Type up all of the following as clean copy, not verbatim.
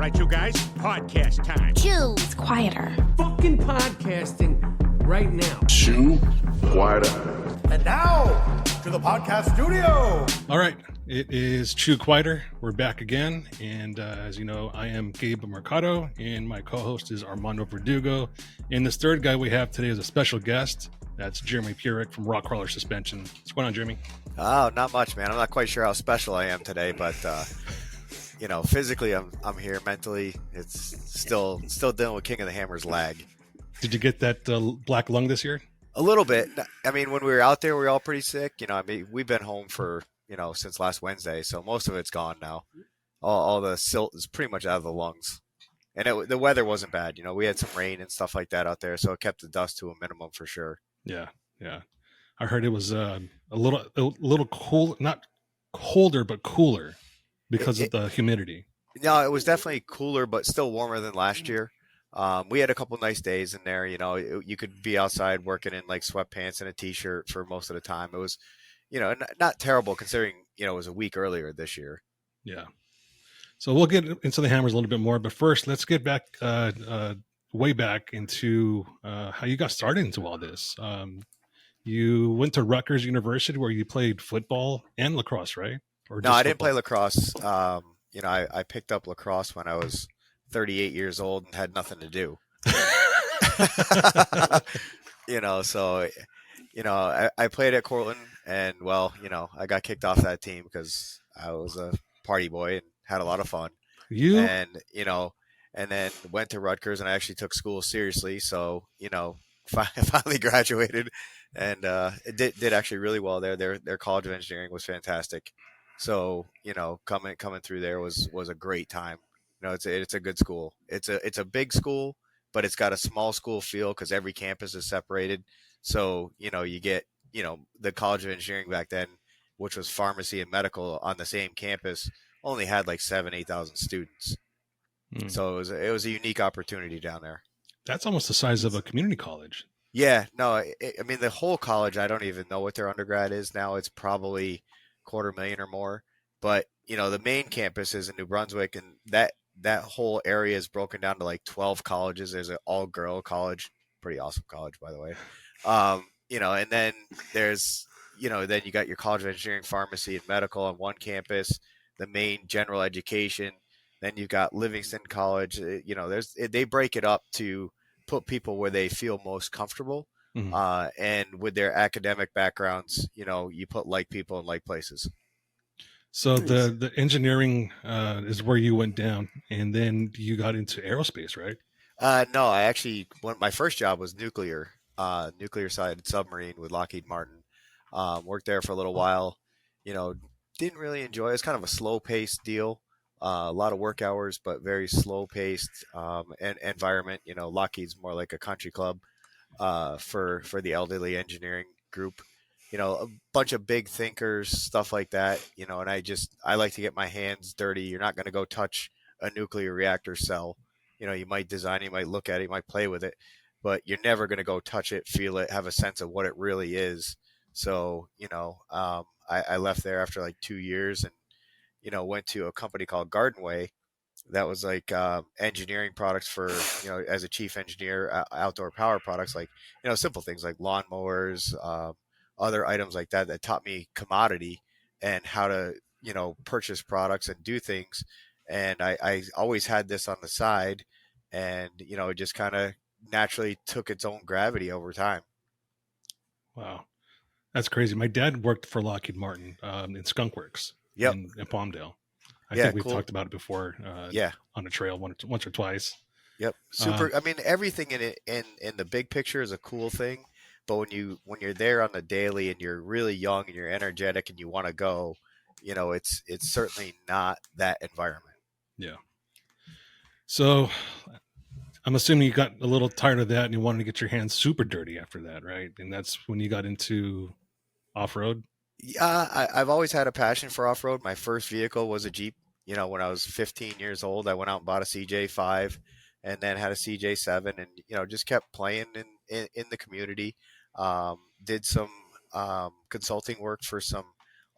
right, you guys, podcast time. Chew. It's quieter. Fucking podcasting right now. Chew quieter. And now, to the podcast studio. All right, it is Chew Quieter. We're back again, and as you know, I am Gabe Mercado, and my co-host is Armando Verdugo. And this third guy we have today is a special guest. That's Jeremy Purick from Rock Krawler Suspension. What's going on, Jeremy? Oh, not much, man. I'm not quite sure how special I am today, but physically I'm here. Mentally, it's still dealing with King of the Hammer's lag. Did you get that black lung this year? A little bit. I mean, when we were out there, we were all pretty sick. We've been home for since last Wednesday, so most of it's gone now. All the silt is pretty much out of the lungs, and the weather wasn't bad. We had some rain and stuff like that out there, so it kept the dust to a minimum for sure. Yeah. I heard it was a little cool, not colder, but cooler because of the humidity. No, it was definitely cooler, but still warmer than last year. We had a couple nice days in there. You could be outside working in like sweatpants and a t-shirt for most of the time. It was, not terrible considering, it was a week earlier this year. Yeah. So we'll get into the Hammers a little bit more, but first let's get back, way back into how you got started into all this. You went to Rutgers University where you played football and lacrosse, right? No, I didn't play lacrosse. I picked up lacrosse when I was 38 years old and had nothing to do. I played at Cortland, and I got kicked off that team because I was a party boy and had a lot of fun. And then went to Rutgers, and I actually took school seriously. So, finally graduated, and it did actually really well there. Their College of Engineering was fantastic. So, coming through there was a great time. It's a good school. It's a big school, but it's got a small school feel because every campus is separated. So, you get, the College of Engineering back then, which was pharmacy and medical on the same campus, only had like 8,000 students. So it was a unique opportunity down there. That's almost the size of a community college. Yeah, no, the whole college, I don't even know what their undergrad is now. It's probably $250,000 or more. But, the main campus is in New Brunswick, and that whole area is broken down to like 12 colleges. There's an all-girl college, pretty awesome college, by the way. And then there's, then you got your College of Engineering, Pharmacy, and Medical on one campus, the main general education. Then you've got Livingston College. They break it up to put people where they feel most comfortable. Mm-hmm. And with their academic backgrounds, you put like people in like places. So the engineering is where you went down, and then you got into aerospace, right? No, I actually my first job was nuclear side submarine with Lockheed Martin. Worked there for a little while. Didn't really enjoy it. It's kind of a slow paced deal. A lot of work hours, but very slow paced and environment. Lockheed's more like a country club for the elderly engineering group. A bunch of big thinkers, stuff like that. And I like to get my hands dirty. You're not going to go touch a nuclear reactor cell. You might design it, you might look at it, you might play with it, but you're never going to go touch it, feel it, have a sense of what it really is. So, I left there after like 2 years and, went to a company called Gardenway that was like engineering products for, as a chief engineer, outdoor power products, like, simple things like lawnmowers, other items like that taught me commodity and how to, purchase products and do things. And I always had this on the side, and, it just kind of naturally took its own gravity over time. Wow. That's crazy. My dad worked for Lockheed Martin in Skunk Works. Yep. In Palmdale. I think we've talked about it before. Yeah. On a trail once or twice. Yep. Super. Everything in it in the big picture is a cool thing, but when you're there on the daily and you're really young and you're energetic and you want to go, it's certainly not that environment. Yeah. So I'm assuming you got a little tired of that and you wanted to get your hands super dirty after that, right? And that's when you got into off-road. Yeah, I've always had a passion for off-road. My first vehicle was a Jeep. When I was 15 years old, I went out and bought a CJ5 and then had a CJ7 and, just kept playing in the community. Did some consulting work for some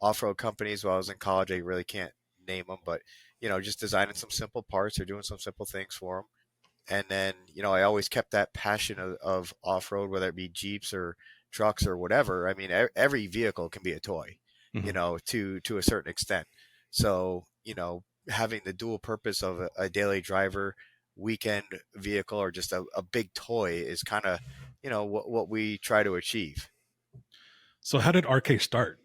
off-road companies while I was in college. I really can't name them, but, just designing some simple parts or doing some simple things for them. And then, I always kept that passion of off-road, whether it be Jeeps or trucks or whatever. I mean, every vehicle can be a toy, to a certain extent. So, having the dual purpose of a daily driver, weekend vehicle, or just a big toy is kind of, what we try to achieve. So how did RK start?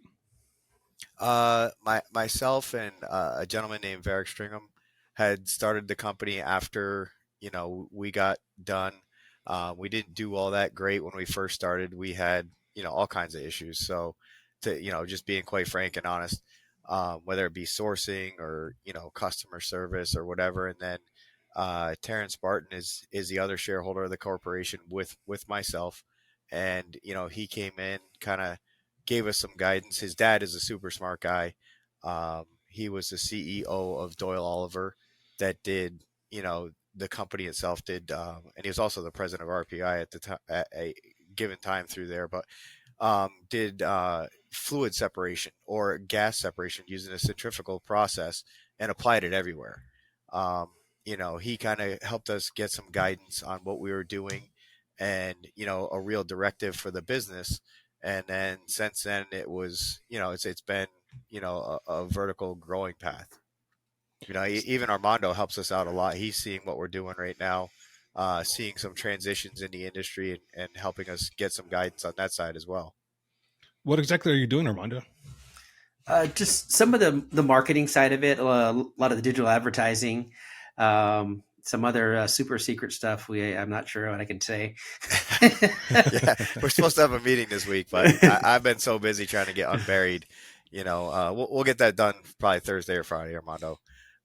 Myself and a gentleman named Varick Stringham had started the company after, we got done. We didn't do all that great when we first started. We had, all kinds of issues. So just being quite frank and honest, whether it be sourcing or, customer service or whatever. And then, Terrence Barton is the other shareholder of the corporation with myself. And, he came in, kind of gave us some guidance. His dad is a super smart guy. He was the CEO of Doyle Oliver that did, the company itself did, and he was also the president of RPI at the time, at a given time through there, but did fluid separation or gas separation using a centrifugal process and applied it everywhere. He kind of helped us get some guidance on what we were doing and, a real directive for the business. And then since then it was, it's been, a vertical growing path. Even Armando helps us out a lot. He's seeing what we're doing right now, seeing some transitions in the industry and helping us get some guidance on that side as well. What exactly are you doing, Armando? Just some of the marketing side of it, a lot of the digital advertising, some other super secret stuff. I'm not sure what I can say. Yeah, we're supposed to have a meeting this week, but I've been so busy trying to get unburied. We'll get that done probably Thursday or Friday, Armando.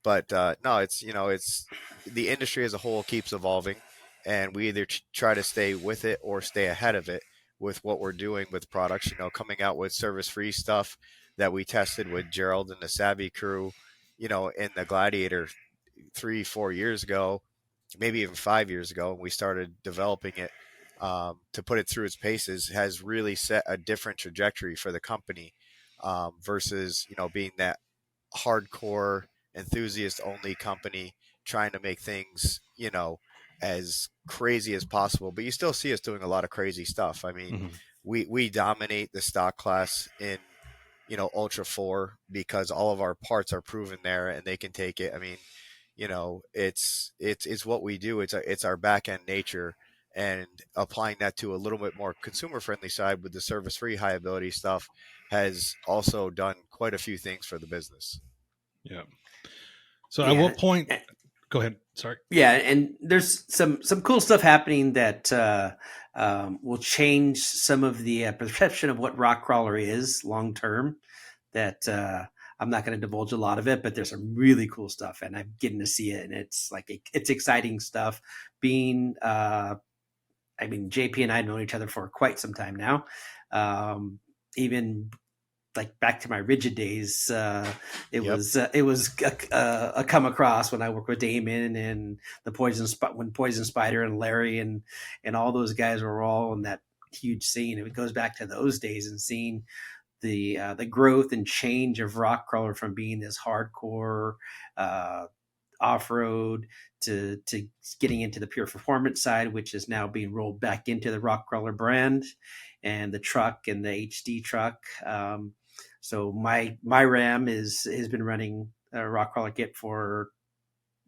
But no, it's the industry as a whole keeps evolving, and we either try to stay with it or stay ahead of it with what we're doing with products. Coming out with service-free stuff that we tested with Gerald and the Savvy crew, in the Gladiator 3-4 years ago, maybe even 5 years ago, and we started developing it to put it through its paces, has really set a different trajectory for the company versus being that hardcore enthusiast only company trying to make things as crazy as possible, but you still see us doing a lot of crazy stuff. I mean, we dominate the stock class in Ultra 4 because all of our parts are proven there and they can take it. I mean, it's what we do. It's our back end nature, and applying that to a little bit more consumer friendly side with the service free high ability stuff has also done quite a few things for the business. Yeah. So at what point? Go ahead. Sorry. Yeah, and there's some cool stuff happening that will change some of the perception of what Rock Krawler is long term. That I'm not going to divulge a lot of it, but there's some really cool stuff, and I'm getting to see it, and it's it's exciting stuff. Being, JP and I have known each other for quite some time now. Even like back to my rigid days, it was a come across when I worked with Damon and when Poison Spider and Larry and all those guys were all in that huge scene. It goes back to those days and seeing the growth and change of Rock Krawler from being this hardcore off-road to getting into the pure performance side, which is now being rolled back into the Rock Krawler brand and the truck and the HD truck. So my Ram has been running Rock Krawler kit for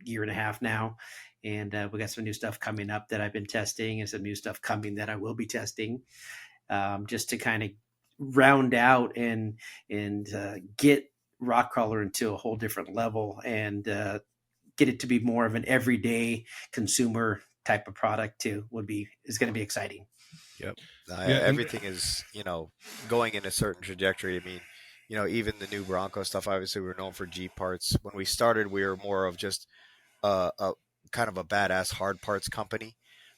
a year and a half now, and we got some new stuff coming up that I've been testing, and some new stuff coming that I will be testing, just to kind of round out and get Rock Krawler into a whole different level and get it to be more of an everyday consumer type of product too. Is going to be exciting. Yep. Everything is, going in a certain trajectory. I mean, even the new Bronco stuff, obviously we were known for Jeep parts. When we started, we were more of just a kind of a badass hard parts company,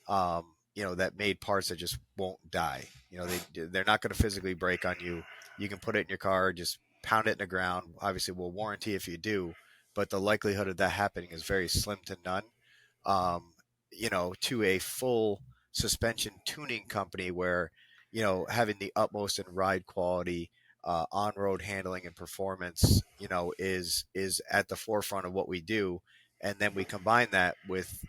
that made parts that just won't die. They're not going to physically break on you. You can put it in your car, just pound it in the ground. Obviously we'll warranty if you do, but the likelihood of that happening is very slim to none. To a full suspension tuning company where, having the utmost in ride quality, on-road handling and performance, is at the forefront of what we do. And then we combine that with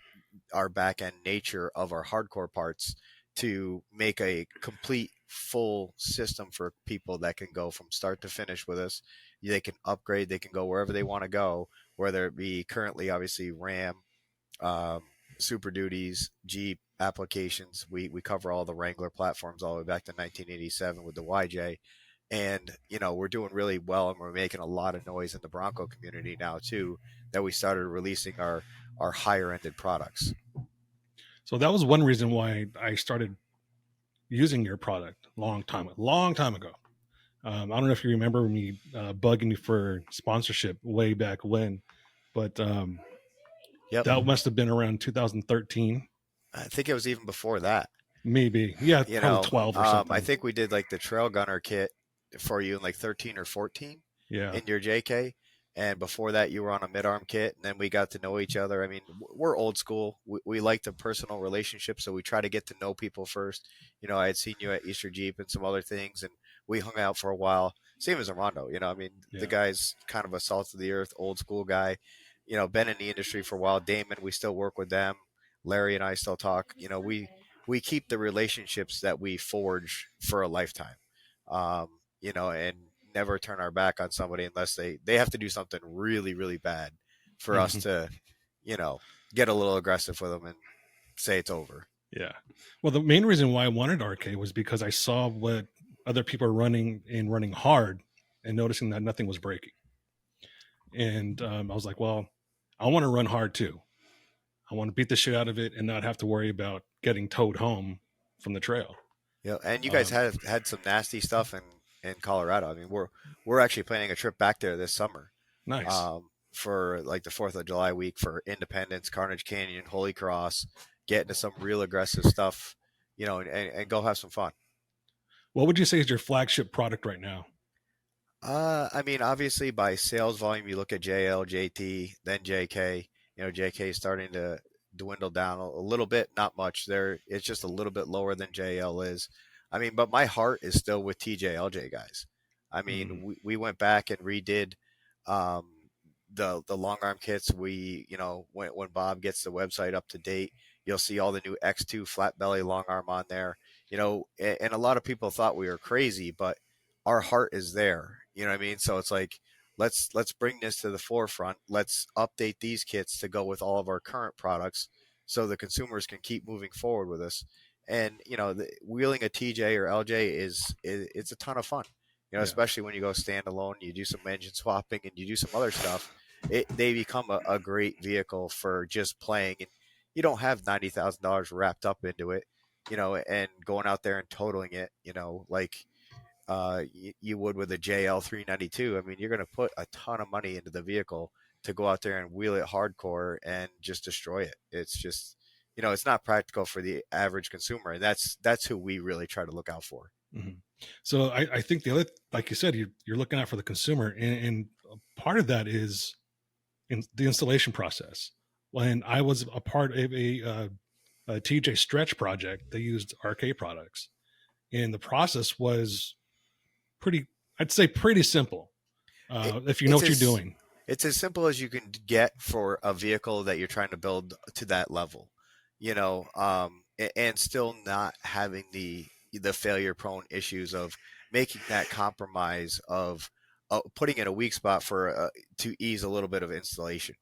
our back end nature of our hardcore parts to make a complete full system for people that can go from start to finish with us. They can upgrade, they can go wherever they want to go, whether it be currently obviously Ram, Super Duties, Jeep applications. We cover all the Wrangler platforms all the way back to 1987 with the YJ. And, we're doing really well, and we're making a lot of noise in the Bronco community now too, that we started releasing our higher ended products. So that was one reason why I started using your product long time ago. I don't know if you remember me bugging you for sponsorship way back when, but Yep. that must have been around 2013. I think it was even before that. Maybe. Yeah, probably 12 or something. I think we did like the Trail Gunner kit for you in like 13 or 14 in your JK. And before that, you were on a mid-arm kit, and then we got to know each other. I mean, we're old school. We like the personal relationship, so we try to get to know people first. I had seen you at Easter Jeep and some other things, and we hung out for a while. Same as Armando, the guy's kind of a salt of the earth, old school guy. Been in the industry for a while. Damon, we still work with them. Larry and I still talk. We keep the relationships that we forge for a lifetime. And never turn our back on somebody unless they have to do something really, really bad for us to, get a little aggressive with them and say it's over. Yeah. Well, the main reason why I wanted RK was because I saw what other people are running hard and noticing that nothing was breaking. And I was like, well, I want to run hard too. I want to beat the shit out of it and not have to worry about getting towed home from the trail. Yeah. And you guys had some nasty stuff in Colorado. I mean, we're actually planning a trip back there this summer. Nice. For like the 4th of July week for Independence, Carnage Canyon, Holy Cross, get into some real aggressive stuff, and go have some fun. What would you say is your flagship product right now? I mean, obviously by sales volume, you look at JL, JT, then JK. JK is starting to dwindle down a little bit, not much there. It's just a little bit lower than JL is. I mean, but my heart is still with TJ, LJ guys. I mean, we went back and redid the long arm kits. We, when Bob gets the website up to date, you'll see all the new X2 flat belly long arm on there. And a lot of people thought we were crazy, but our heart is there. You know what I mean? So it's like, let's bring this to the forefront. Let's update these kits to go with all of our current products so the consumers can keep moving forward with us. And, wheeling a TJ or LJ it's a ton of fun, especially when you go standalone, you do some engine swapping and you do some other stuff. They become a great vehicle for just playing, and you don't have $90,000 wrapped up into it, and going out there and totaling it, like you would with a JL 392. I mean, you're going to put a ton of money into the vehicle to go out there and wheel it hardcore and just destroy it. It's just, it's not practical for the average consumer. And that's who we really try to look out for. Mm-hmm. So I think the other, like you said, you're looking out for the consumer, and part of that is in the installation process. When I was a part of a TJ stretch project, they used RK products, and the process was pretty simple. If you know what you're doing. It's as simple as you can get for a vehicle that you're trying to build to that level, and still not having the failure prone issues of making that compromise of putting in a weak spot for to ease a little bit of installation.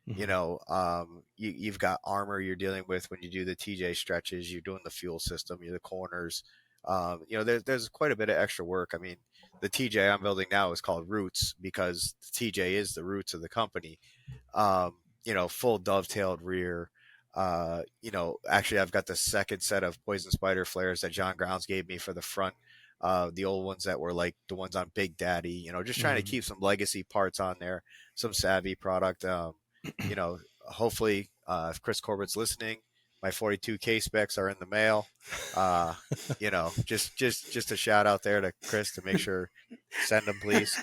Mm-hmm. You've got armor you're dealing with when you do the TJ stretches. You're doing the fuel system, you're the corners. There's quite a bit of extra work. I mean, the TJ I'm building now is called Roots because the TJ is the roots of the company. Full dovetailed rear. Actually I've got the second set of Poison Spider flares that John Grounds gave me for the front. The old ones that were like the ones on Big Daddy, just trying to keep some legacy parts on there, some savvy product. Hopefully, if Chris Corbett's listening, my 42K specs are in the mail. Just a shout out there to Chris to make sure, send them, please.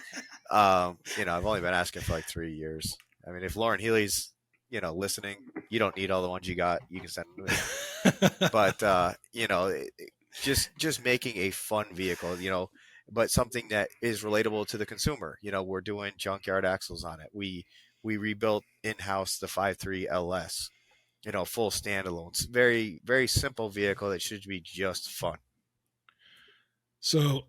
I've only been asking for like 3 years. I mean, if Lauren Healy's, listening, you don't need all the ones you got. You can send them to me. But, just making a fun vehicle, but something that is relatable to the consumer. We're doing junkyard axles on it. We rebuilt in-house the 5.3 LS, full standalones. Very, very simple vehicle that should be just fun. So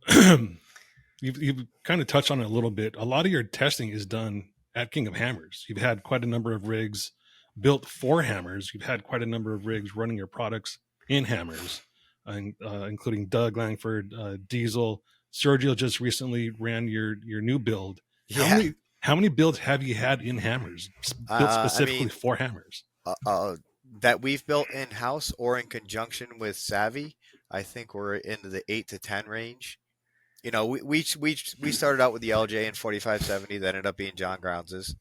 you've kind of touched on it a little bit. A lot of your testing is done at King of Hammers. You've had quite a number of rigs built for hammers. You've had quite a number of rigs running your products in hammers, including Doug Langford, Diesel. Sergio just recently ran your new build. Yeah. How many builds have you had in hammers, built specifically for hammers? That we've built in-house or in conjunction with Savvy, I think we're into the 8 to 10 range. We started out with the LJ and 4570 that ended up being John Grounds's.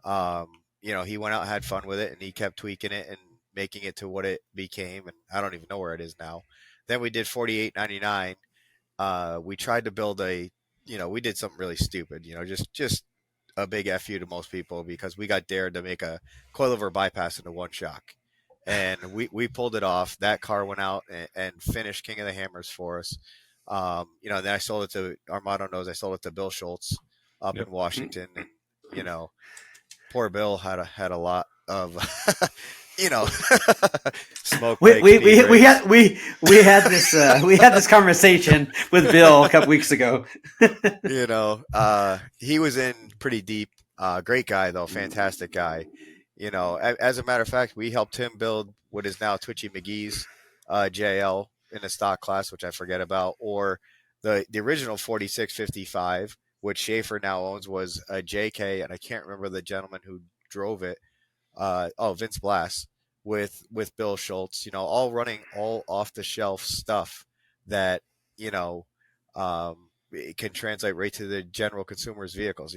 He went out and had fun with it, and he kept tweaking it and making it to what it became. And I don't even know where it is now. Then we did 4899. We tried to build we did something really stupid, just a big FU to most people, because we got dared to make a coilover bypass into one shock. And we pulled it off. That car went out and finished King of the Hammers for us. Then I sold it to, Armando knows, I sold it to Bill Schultz up in Washington. And, poor Bill had a lot of, smoke. We had this conversation with Bill a couple weeks ago. He was in pretty deep. Great guy though, fantastic guy. As a matter of fact, we helped him build what is now Twitchy McGee's JL in a stock class, which I forget about, or the original 4655, which Schaefer now owns, was a JK, and I can't remember the gentleman who drove it. Vince Blass with Bill Schultz. All running all off the shelf stuff that it can translate right to the general consumer's vehicles.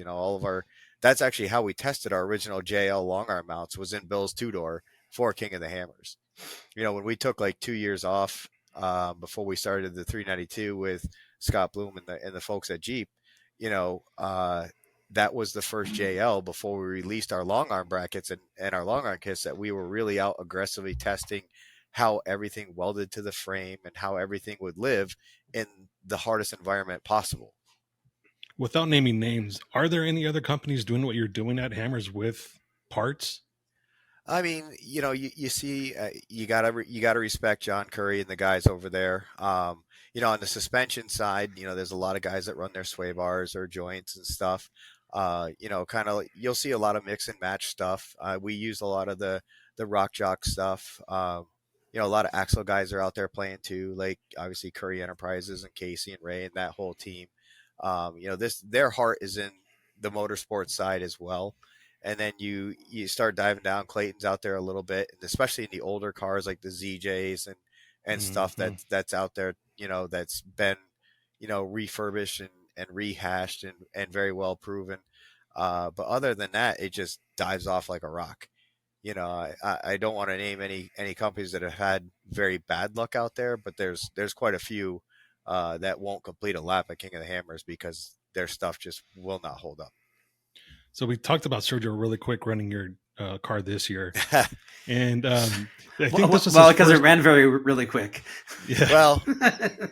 That's actually how we tested our original JL long arm mounts, was in Bill's 2-door for King of the Hammers. When we took like 2 years off before we started the 392 with Scott Bloom and the folks at Jeep, that was the first JL before we released our long arm brackets and our long arm kits, that we were really out aggressively testing how everything welded to the frame and how everything would live in the hardest environment possible. Without naming names, are there any other companies doing what you're doing at Hammers with parts? I mean, you see, you gotta respect John Curry and the guys over there. On the suspension side, there's a lot of guys that run their sway bars or joints and stuff. You'll see a lot of mix and match stuff. We use a lot of the Rock Jock stuff. A lot of axle guys are out there playing too, like obviously Curry Enterprises and Casey and Ray and that whole team. Their heart is in the motorsports side as well. And then you start diving down. Clayton's out there a little bit, and especially in the older cars like the ZJs and stuff that's out there, that's been, refurbished and rehashed and very well proven. But other than that, it just dives off like a rock. I don't want to name any companies that have had very bad luck out there, but there's quite a few that won't complete a lap at King of the Hammers because their stuff just will not hold up. So we talked about Sergio really quick running your car this year, and I think this was because it ran really quick. Yeah. Well,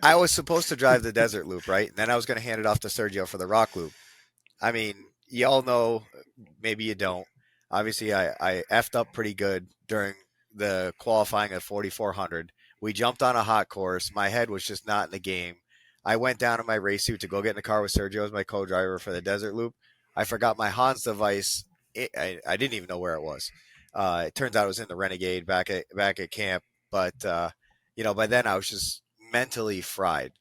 I was supposed to drive the desert loop, right? And then I was going to hand it off to Sergio for the rock loop. I mean, y'all know, maybe you don't. Obviously, I effed up pretty good during the qualifying at 4,400. We jumped on a hot course. My head was just not in the game. I went down in my race suit to go get in the car with Sergio as my co-driver for the desert loop. I forgot my Hans device. I didn't even know where it was. It turns out it was in the Renegade back at camp. But, by then I was just mentally fried.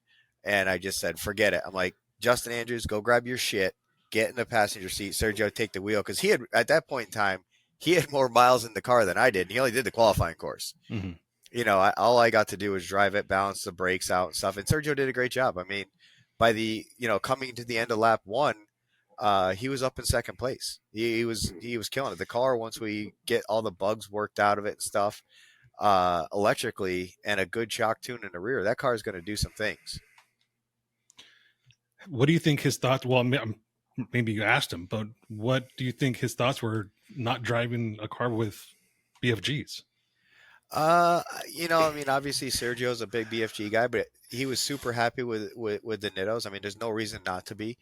And I just said, forget it. I'm like, Justin Andrews, go grab your shit. Get in the passenger seat. Sergio, take the wheel. Because at that point in time, he had more miles in the car than I did. He only did the qualifying course. Mm-hmm. All I got to do was drive it, balance the brakes out and stuff. And Sergio did a great job. I mean, by coming to the end of lap 1, he was up in second place. He was killing it. The car, once we get all the bugs worked out of it and stuff, electrically, and a good shock tune in the rear, that car is going to do some things. What do you think his thoughts? Well, maybe you asked him, but what do you think his thoughts were not driving a car with BFGs? I mean, obviously Sergio's a big BFG guy, but he was super happy with the Nittos. I mean, there's no reason not to be.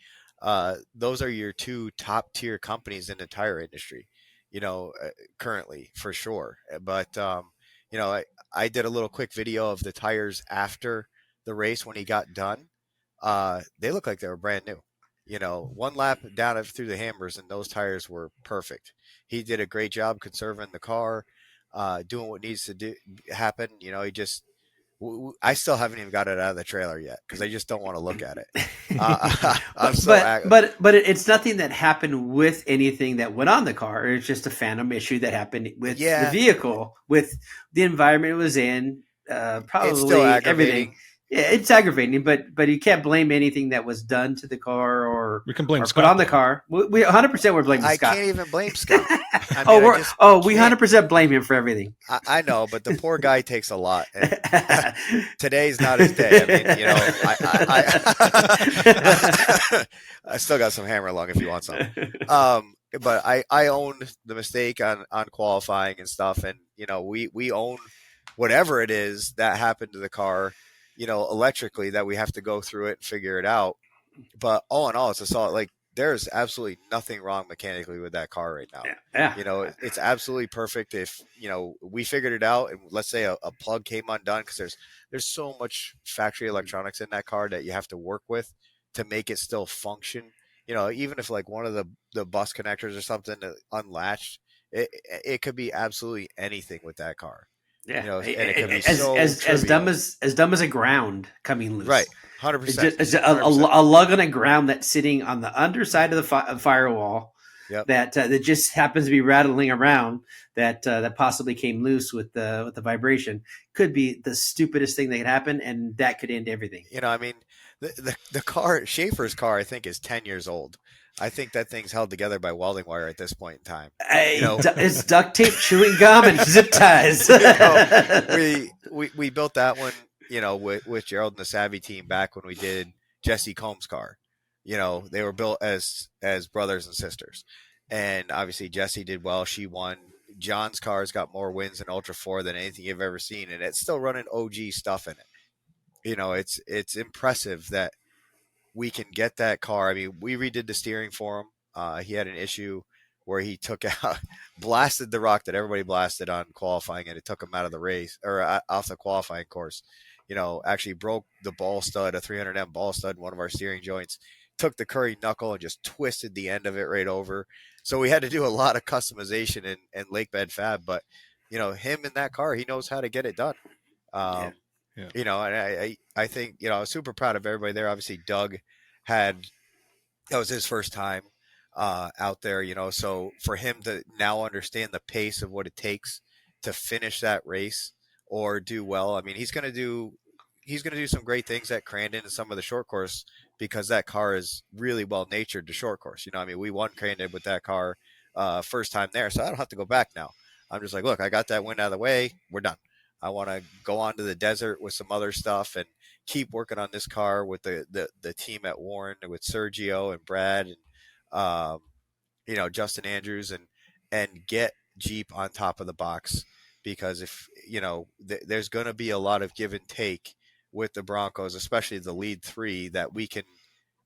Those are your two top tier companies in the tire industry, currently for sure. But I did a little quick video of the tires after the race when he got done. They look like they were brand new. One lap down through the hammers, and those tires were perfect. He did a great job conserving the car, doing what needs to happen. He just. I still haven't even got it out of the trailer yet because I just don't want to look at it. But it's nothing that happened with anything that went on the car. It's just a phantom issue that happened with the vehicle, with the environment it was in, probably it's still everything. Yeah, it's aggravating, but you can't blame anything that was done to the car or we can blame or Scott put on the car. We 100% we're blaming Scott. I can't even blame Scott. We 100% blame him for everything. I know, but the poor guy takes a lot. And today's not his day. I mean, I still got some hammer along if you want some. But I owned the mistake on qualifying and stuff, and we own whatever it is that happened to the car. Electrically, that we have to go through it and figure it out. But all in all, it's a solid. Like, there's absolutely nothing wrong mechanically with that car right now. Yeah. It's absolutely perfect. If we figured it out, and let's say a plug came undone, because there's so much factory electronics in that car that you have to work with to make it still function. Even if like one of the bus connectors or something unlatched, it could be absolutely anything with that car. Yeah, and it can be as dumb as a ground coming loose. Right, 100%. It's a lug on a ground that's sitting on the underside of the firewall. Yep. That just happens to be rattling around. That possibly came loose with the vibration. Could be the stupidest thing that could happen, and that could end everything. I mean, the car, Schaefer's car, I think is 10 years old. I think that thing's held together by welding wire at this point in time. It's duct tape, chewing gum, and zip ties. We built that one, with Gerald and the Savvy team back when we did Jesse Combs' car. They were built as brothers and sisters, and obviously Jesse did well. She won. John's car's got more wins in Ultra 4 than anything you've ever seen, and it's still running OG stuff in it. It's impressive that we can get that car. I mean, we redid the steering for him. He had an issue where he blasted the rock that everybody blasted on qualifying, and it took him out of the race or off the qualifying course. Actually broke the ball stud, a 300M ball stud in one of our steering joints, took the Curry knuckle and just twisted the end of it right over. So we had to do a lot of customization and lake bed fab, but him in that car, he knows how to get it done. Yeah. And I think, I was super proud of everybody there. Obviously, Doug that was his first time out there, so for him to now understand the pace of what it takes to finish that race or do well, I mean, he's going to do some great things at Crandon and some of the short course, because that car is really well natured to short course. We won Crandon with that car first time there, so I don't have to go back now. I'm just like, look, I got that win out of the way. We're done. I want to go on to the desert with some other stuff and keep working on this car with the team at Warren, with Sergio and Brad and Justin Andrews, and get Jeep on top of the box, because if there's going to be a lot of give and take with the Broncos, especially the lead three, that we can,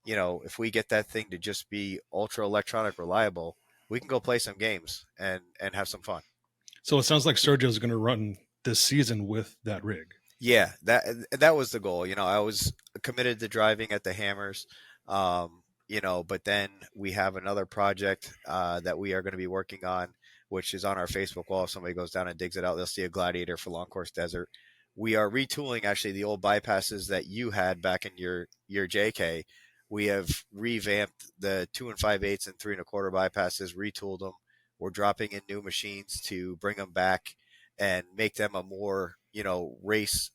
if we get that thing to just be ultra electronic reliable, we can go play some games and have some fun. So it sounds like Sergio's going to run this season with that rig. Yeah, that was the goal. I was committed to driving at the Hammers, but then we have another project that we are going to be working on, which is on our Facebook wall. If somebody goes down and digs it out, they'll see a Gladiator for Long Course Desert. We are retooling actually the old bypasses that you had back in your JK. We have revamped the 2 5/8 and 3 1/4 bypasses, retooled them. We're dropping in new machines to bring them back and make them a more, race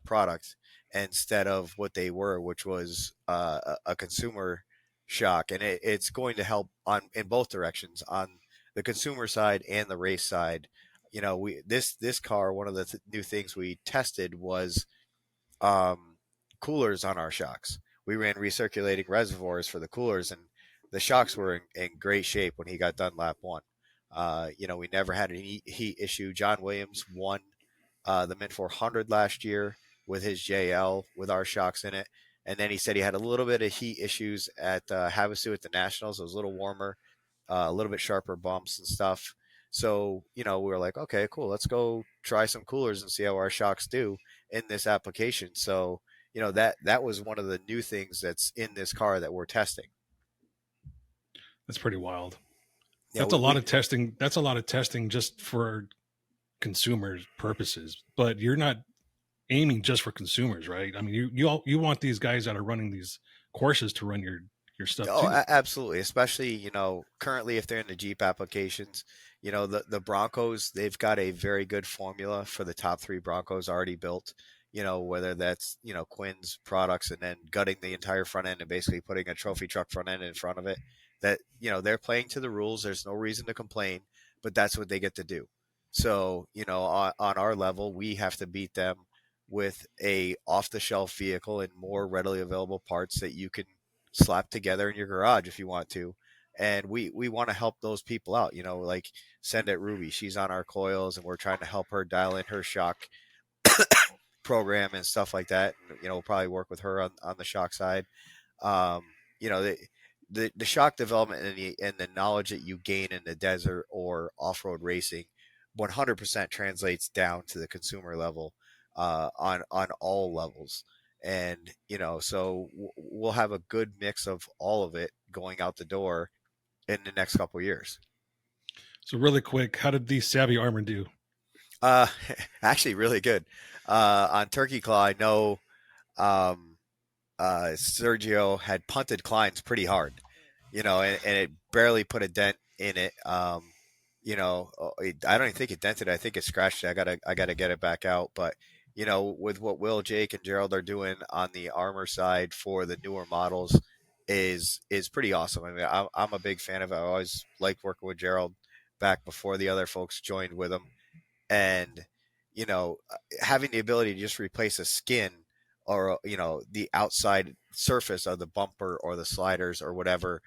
product instead of what they were, which was a consumer shock. And it's going to help in both directions, on the consumer side and the race side. This car, one of the new things we tested was coolers on our shocks. We ran recirculating reservoirs for the coolers, and the shocks were in great shape when he got done lap one. We never had any heat issue. John Williams won the Mint 400 last year with his JL with our shocks in it. And then he said he had a little bit of heat issues at Havasu at the Nationals. It was a little warmer, a little bit sharper bumps and stuff. So, we were like, okay, cool. Let's go try some coolers and see how our shocks do in this application. So, that was one of the new things that's in this car that we're testing. That's pretty wild. Yeah, That's a lot of testing. That's a lot of testing just for consumers' purposes. But you're not aiming just for consumers, right? I mean, you want these guys that are running these courses to run your stuff too. Absolutely. Especially, currently if they're in the Jeep applications, the Broncos, they've got a very good formula for the top 3 Broncos already built, whether that's, Quinn's products and then gutting the entire front end and basically putting a trophy truck front end in front of it, that, they're playing to the rules. There's no reason to complain, but that's what they get to do. So, on our level, we have to beat them with a off-the-shelf vehicle and more readily available parts that you can slap together in your garage if you want to. And we want to help those people out, like Send It Ruby. She's on our coils and we're trying to help her dial in her shock program and stuff like that. We'll probably work with her on the shock side. The shock development and the knowledge that you gain in the desert or off-road racing 100% translates down to the consumer level on all levels. And, so we'll have a good mix of all of it going out the door in the next couple of years. So really quick, how did the Savvy Armor do? Actually really good. On Turkey Claw, I know Sergio had punted Klein's pretty hard, and it barely put a dent in it. I don't even think it dented. I think it scratched it. I gotta get it back out. But with what Will, Jake, and Gerald are doing on the armor side for the newer models is pretty awesome. I mean, I'm a big fan of it. I always liked working with Gerald back before the other folks joined with him, and having the ability to just replace a skin or the outside surface of the bumper or the sliders or whatever,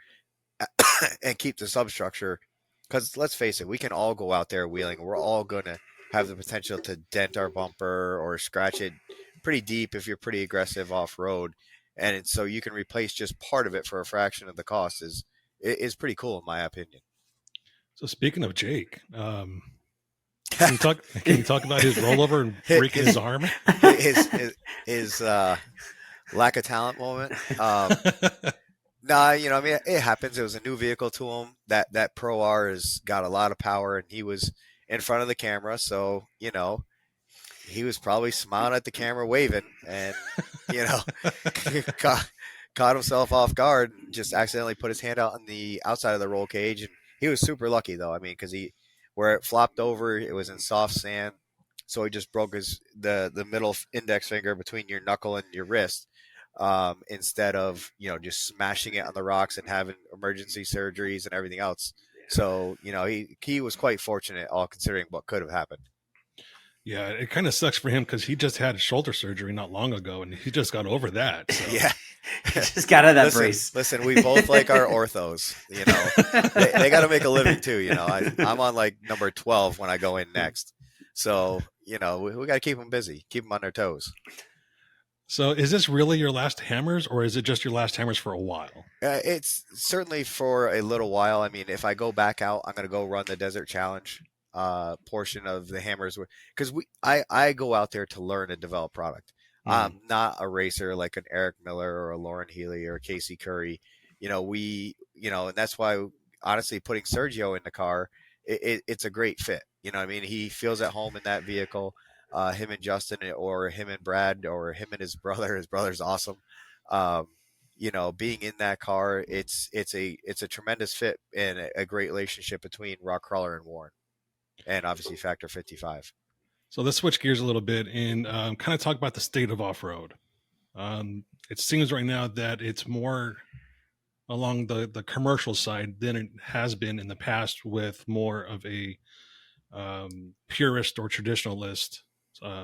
and keep the substructure. Because let's face it, we can all go out there wheeling. We're all going to have the potential to dent our bumper or scratch it pretty deep if you're pretty aggressive off-road. And so you can replace just part of it for a fraction of the cost is pretty cool in my opinion. So speaking of Jake, can you talk about his rollover and breaking his arm? His lack of talent moment. It happens. It was a new vehicle to him. That Pro R has got a lot of power, and he was in front of the camera, so he was probably smiling at the camera, waving, and caught himself off guard and just accidentally put his hand out on the outside of the roll cage. And he was super lucky though. I mean, because where it flopped over, it was in soft sand, so he just broke the middle index finger between your knuckle and your wrist. Instead of just smashing it on the rocks and having emergency surgeries and everything else. So he was quite fortunate, all considering what could have happened. Yeah, it kind of sucks for him because he just had shoulder surgery not long ago, and he just got over that. So. Yeah, just got out of that brace. Listen, we both like our orthos. They got to make a living too. I'm on like number 12 when I go in next, so we got to keep them busy, keep them on their toes. So is this really your last hammers, or is it just your last hammers for a while? It's certainly for a little while. I mean, if I go back out, I'm going to go run the Desert Challenge portion of the hammers, because I go out there to learn and develop product. I'm not a racer like an Eric Miller or a Lauren Healy or a Casey Curry. And that's why, honestly, putting Sergio in the car, it's a great fit. He feels at home in that vehicle. Him and Justin, or him and Brad, or him and his brother. His brother's awesome. Being in that car, it's a tremendous fit and a great relationship between Rock Krawler and Warren, and obviously Factor 55. So let's switch gears a little bit and kind of talk about the state of off-road. It seems right now that it's more along the commercial side than it has been in the past, with more of a purist or traditionalist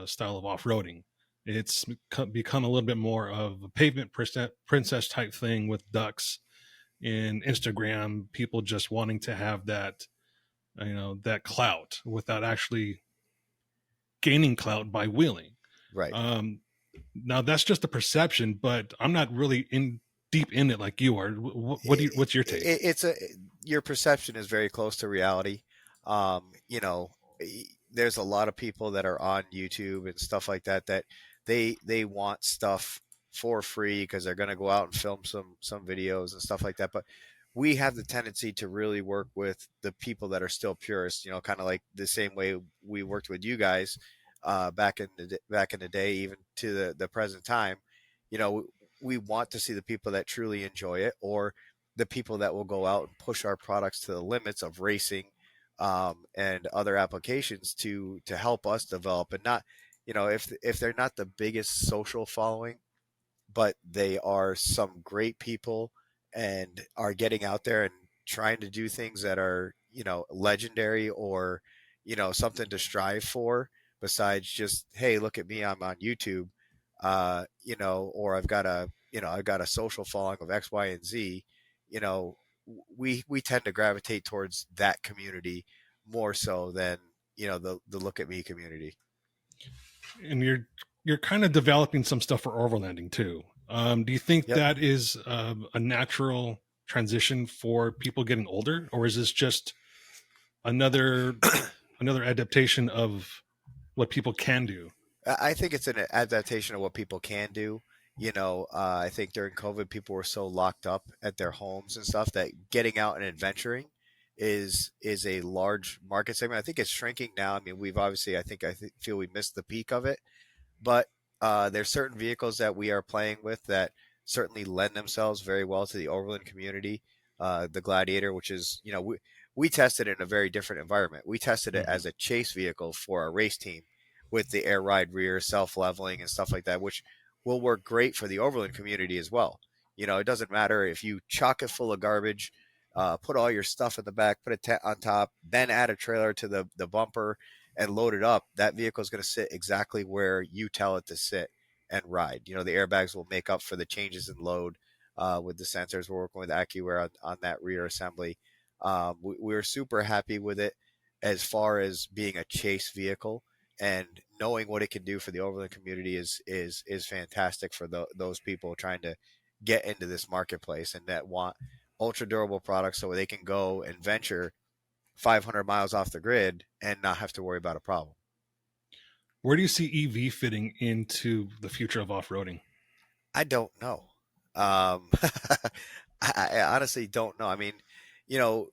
style of off-roading. It's become a little bit more of a pavement princess type thing with ducks and Instagram, people just wanting to have that, that clout without actually gaining clout by wheeling. Right. Now that's just a perception, but I'm not really deep in it like you are. What's your take? Your perception is very close to reality. You know, there's a lot of people that are on YouTube and stuff like that they want stuff for free because they're going to go out and film some videos and stuff like that. But we have the tendency to really work with the people that are still purists. You know, kind of like the same way we worked with you guys back in the day, even to the present time. You know, we want to see the people that truly enjoy it, or the people that will go out and push our products to the limits of racing and other applications to help us develop. And not, you know, if they're not the biggest social following, but they are some great people and are getting out there and trying to do things that are, you know, legendary, or, you know, something to strive for besides just, hey, look at me, I'm on YouTube, you know, or I've got a social following of X, Y, and Z. You know, we tend to gravitate towards that community more so than, you know, the look at me community. And you're kind of developing some stuff for overlanding too. Do you think Yep. that is a natural transition for people getting older, or is this just another adaptation of what people can do? I think it's an adaptation of what people can do. You know, I think during COVID, people were so locked up at their homes and stuff that getting out and adventuring is a large market segment. I think it's shrinking now. I mean, we've obviously, I feel we missed the peak of it, but there's certain vehicles that we are playing with that certainly lend themselves very well to the overland community. The Gladiator, which is, you know, we tested it in a very different environment. We tested it as a chase vehicle for our race team with the air ride rear, self-leveling and stuff like that, which will work great for the overland community as well. You know, it doesn't matter if you chock it full of garbage, put all your stuff in the back, put a tent on top, then add a trailer to the bumper and load it up. That vehicle is going to sit exactly where you tell it to sit and ride. You know, the airbags will make up for the changes in load with the sensors. We're working with AccuAir on that rear assembly. We're super happy with it as far as being a chase vehicle, and knowing what it can do for the overland community is fantastic for those people trying to get into this marketplace and that want ultra durable products so they can go and venture 500 miles off the grid and not have to worry about a problem. Where do you see EV fitting into the future of off-roading? I don't know. I honestly don't know. I mean, you know,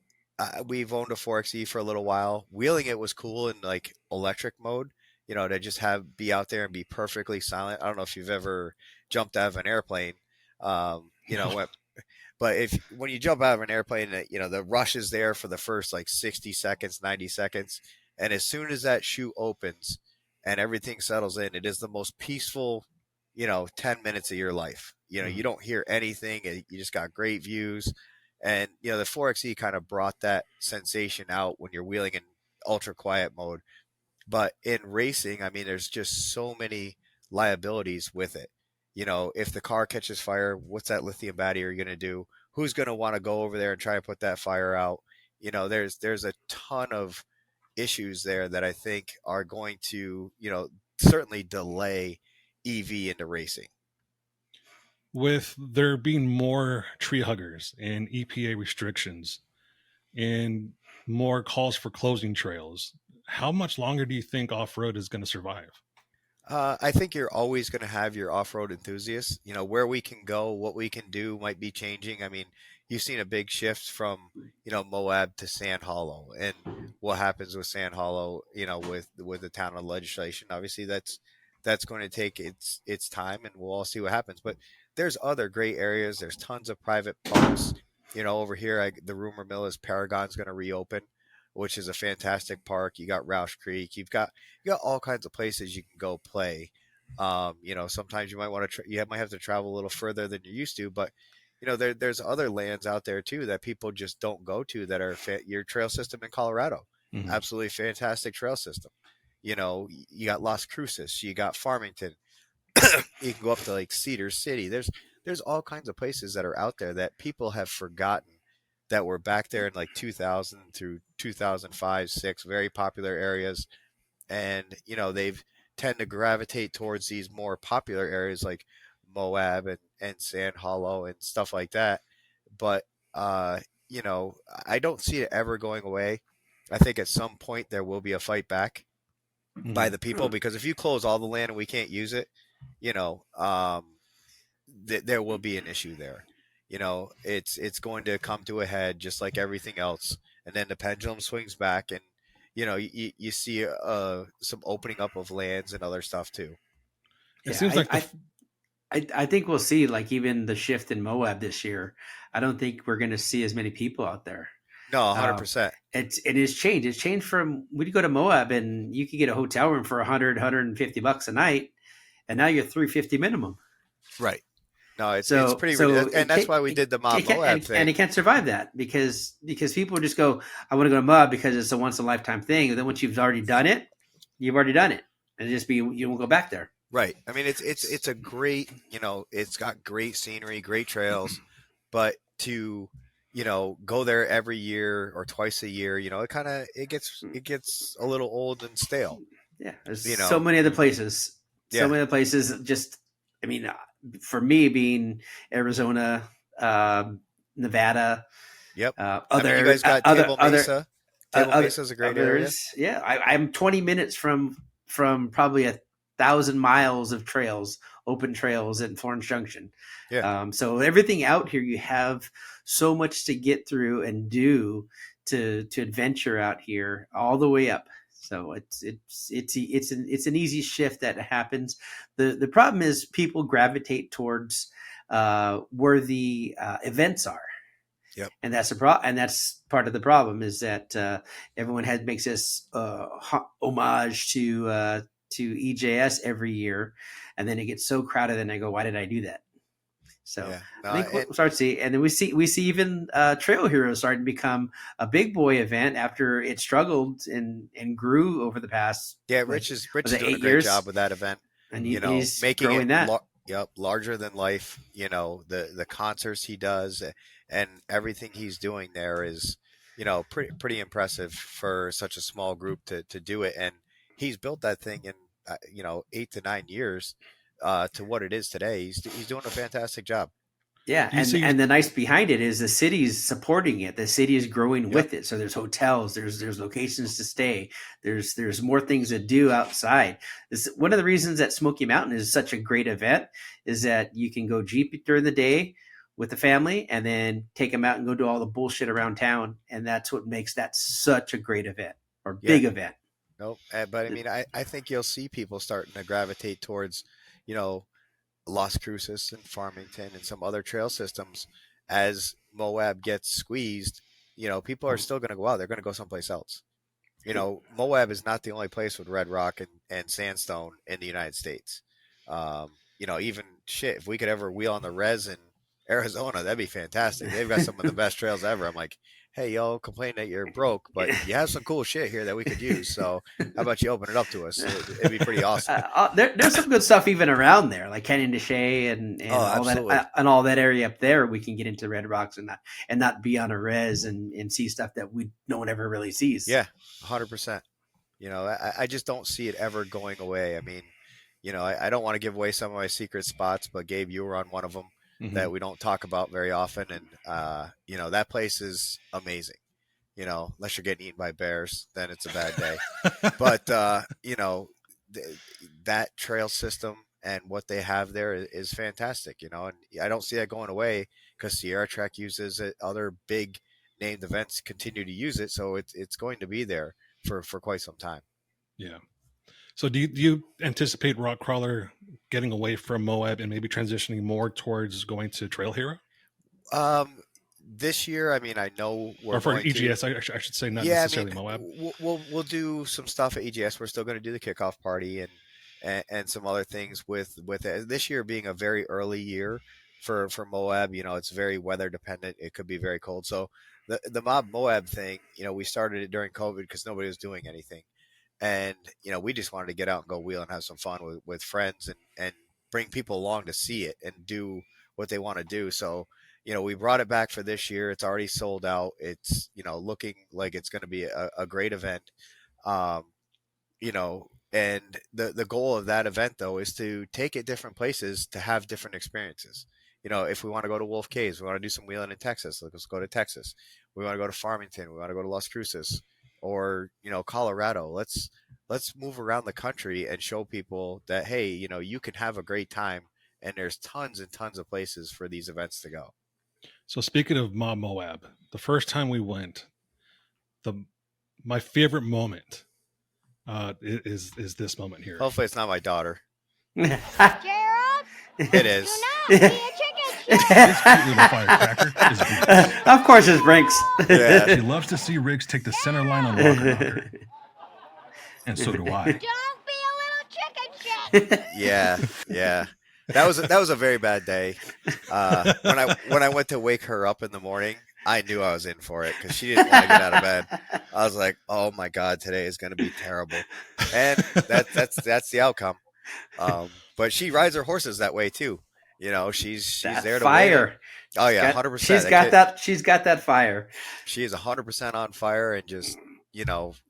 we've owned a 4xe for a little while. Wheeling it was cool in like electric mode, you know, to just be out there and be perfectly silent. I don't know if you've ever jumped out of an airplane, you know, but when you jump out of an airplane, you know, the rush is there for the first like 60 seconds, 90 seconds. And as soon as that chute opens and everything settles in, it is the most peaceful, you know, 10 minutes of your life. You know, you don't hear anything. You just got great views. And, you know, the 4xe kind of brought that sensation out when you're wheeling in ultra quiet mode. But in racing, I mean, there's just so many liabilities with it. You know, if the car catches fire, what's that lithium battery going to do? Who's going to want to go over there and try to put that fire out? You know, there's a ton of issues there that I think are going to, you know, certainly delay EV into racing. With there being more tree huggers and EPA restrictions and more calls for closing trails, how much longer do you think off-road is going to survive? I think you're always going to have your off-road enthusiasts. You know, where we can go, what we can do might be changing. I mean, you've seen a big shift from, you know, Moab to Sand Hollow, and what happens with Sand Hollow, you know, with the town of legislation. Obviously, that's going to take its time, and we'll all see what happens. But there's other great areas. There's tons of private parks. You know, over here, the rumor mill is Paragon's going to reopen, which is a fantastic park. You got Roush Creek. You got all kinds of places you can go play. You know, sometimes you might want to you might have to travel a little further than you're used to, but you know, there's other lands out there too that people just don't go to that are your trail system in Colorado. Mm-hmm. Absolutely fantastic trail system. You know, you got Las Cruces, you got Farmington. You can go up to like Cedar City. There's all kinds of places that are out there that people have forgotten that were back there in like 2000 through 2005, 6, very popular areas. and they've tend to gravitate towards these more popular areas like Moab and Sand Hollow and stuff like that. But I don't see it ever going away. I think at some point there will be a fight back by the people, because if you close all the land and we can't use it, there will be an issue there. It's going to come to a head just like everything else, and then the pendulum swings back, and you see some opening up of lands and other stuff too. It seems like I think we'll see, like, even the shift in Moab this year. I don't think we're going to see as many people out there. No, 100%. It has changed. It's changed from, we go to Moab and you could get a hotel room for $150 a night, and now you're $350 minimum. Right. No, it's pretty ridiculous. And that's why we did the Moab thing. And it can't survive that because people just go, I want to go to Moab because it's a once in a lifetime thing. And then once you've already done it, you've already done it. And you won't go back there. Right. I mean, it's a great, it's got great scenery, great trails, but to, go there every year or twice a year, it gets a little old and stale. Yeah. There's so many other places. So many other places. Just, I mean, for me, being Arizona, Nevada. Yep. You guys got Table Mesa. Table Mesa is a great area. Yeah. I'm 20 minutes from probably 1,000 miles of trails, open trails in Florence Junction. Yeah. So everything out here, you have so much to get through and do to adventure out here all the way up. So it's an easy shift that happens. The problem is people gravitate towards where the events are. Yep. And that's and that's part of the problem, is that everyone makes this homage to EJS every year, and then it gets so crowded, and I go, why did I do that? So I think we'll start to see, and then we see even Trail Heroes starting to become a big boy event after it struggled and grew over the past. Yeah, Rich is doing a great job with that event, and he's making growing that. Larger than life. The concerts he does and everything he's doing there is pretty impressive for such a small group to do it, and he's built that thing in 8 to 9 years to what it is today. He's doing a fantastic job. Yeah, and the nice behind it is the city's supporting it. The city is growing with it. So there's hotels, there's locations to stay, there's more things to do outside. One of the reasons that Smoky Mountain is such a great event is that you can go Jeep during the day with the family and then take them out and go do all the bullshit around town, and that's what makes that such a great event or big event. Nope. But I mean, I think you'll see people starting to gravitate towards, Las Cruces and Farmington and some other trail systems as Moab gets squeezed. People are still going to go out. They're going to go someplace else. Moab is not the only place with red rock and sandstone in the United States. Even if we could ever wheel on the res in Arizona, that'd be fantastic. They've got some of the best trails ever. I'm like, hey, y'all complain that you're broke, but you have some cool shit here that we could use. So how about you open it up to us? It'd be pretty awesome. There's some good stuff even around there, like Canyon de Chelly and all that, and all that area up there. We can get into red rocks and not be on a res and see stuff that no one ever really sees. Yeah, 100%. I just don't see it ever going away. I mean, I don't want to give away some of my secret spots, but Gabe, you were on one of them. Mm-hmm. That we don't talk about very often. And, that place is amazing, unless you're getting eaten by bears, then it's a bad day. But, that trail system and what they have there is fantastic, and I don't see that going away because Sierra Trek uses it. Other big named events continue to use it. So it's going to be there for quite some time. Yeah. So do you anticipate Rock Krawler getting away from Moab and maybe transitioning more towards going to Trail Hero? This year, I mean, I know we're or for going EGS, to, I should say, not necessarily Moab. We'll do some stuff at EGS. We're still going to do the kickoff party and some other things with it. This year being a very early year for Moab, it's very weather dependent. It could be very cold. So the Moab thing, we started it during COVID because nobody was doing anything. And, we just wanted to get out and go wheel and have some fun with friends and bring people along to see it and do what they want to do. So, we brought it back for this year. It's already sold out. It's, looking like it's going to be a great event. and the goal of that event though is to take it different places to have different experiences. If we want to go to Wolf Caves, we want to do some wheeling in Texas, let's go to Texas. We want to go to Farmington, we want to go to Las Cruces, or Colorado. Let's move around the country and show people that, hey, you can have a great time, and there's tons and tons of places for these events to go. So speaking of Moab, the first time we went, my favorite moment is this moment here. Hopefully it's not my daughter. Gerald? It is. Do not be a chicken shit. This cute little firecracker is Riggs. Of course, it's Brinks. Yeah. She loves to see Riggs take the center line on Rocker Knocker. And so do I. Don't be a little chicken shit. Yeah. That was a very bad day. When I went to wake her up in the morning, I knew I was in for it because she didn't want to get out of bed. I was like, "Oh my God, today is going to be terrible," and that's the outcome. But she rides her horses that way too. She's That there to fire. win. Oh yeah, 100%. She's got that. She's got that fire. She is 100% on fire and just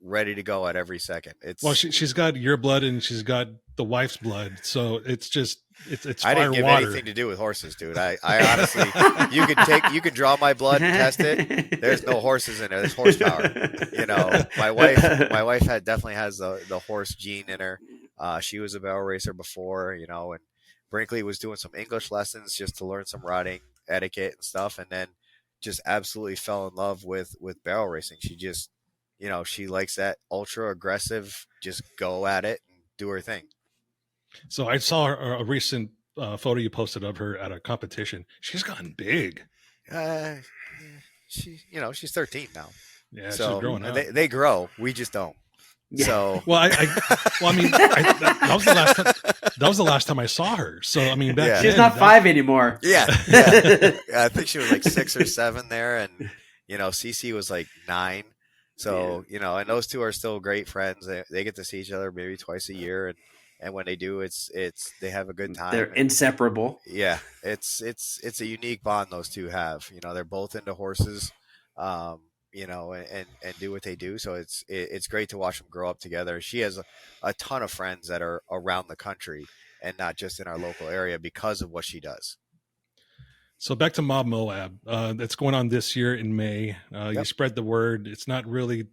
ready to go at every second. Well, she's got your blood and she's got the wife's blood, so it's just it's I fire didn't give water. anything to do with horses, dude. I honestly, you can draw my blood and test it. There's no horses in there. There's horsepower. My wife definitely has the horse gene in her. She was a barrel racer before, and Brinkley was doing some English lessons just to learn some riding etiquette and stuff, and then just absolutely fell in love with barrel racing. She just, she likes that ultra aggressive, just go at it and do her thing. So I saw a recent photo you posted of her at a competition. She's gotten big. She's 13 now. Yeah, So she's growing up. they grow. We just don't. Yeah. So Well, that was the last time. That was the last time I saw her. So I mean, back Yeah. then, She's not 5 anymore. yeah. I think she was like 6 or 7 there, and Cece was like 9. So and those two are still great friends. They get to see each other maybe twice a year, and when they do, it's they have a good time. They're inseparable. Yeah, it's a unique bond those two have. They're both into horses, and do what they do. So it's great to watch them grow up together. She has a ton of friends that are around the country and not just in our local area because of what she does. So back to Moab. That's going on this year in May. You Yep. spread the word. It's not really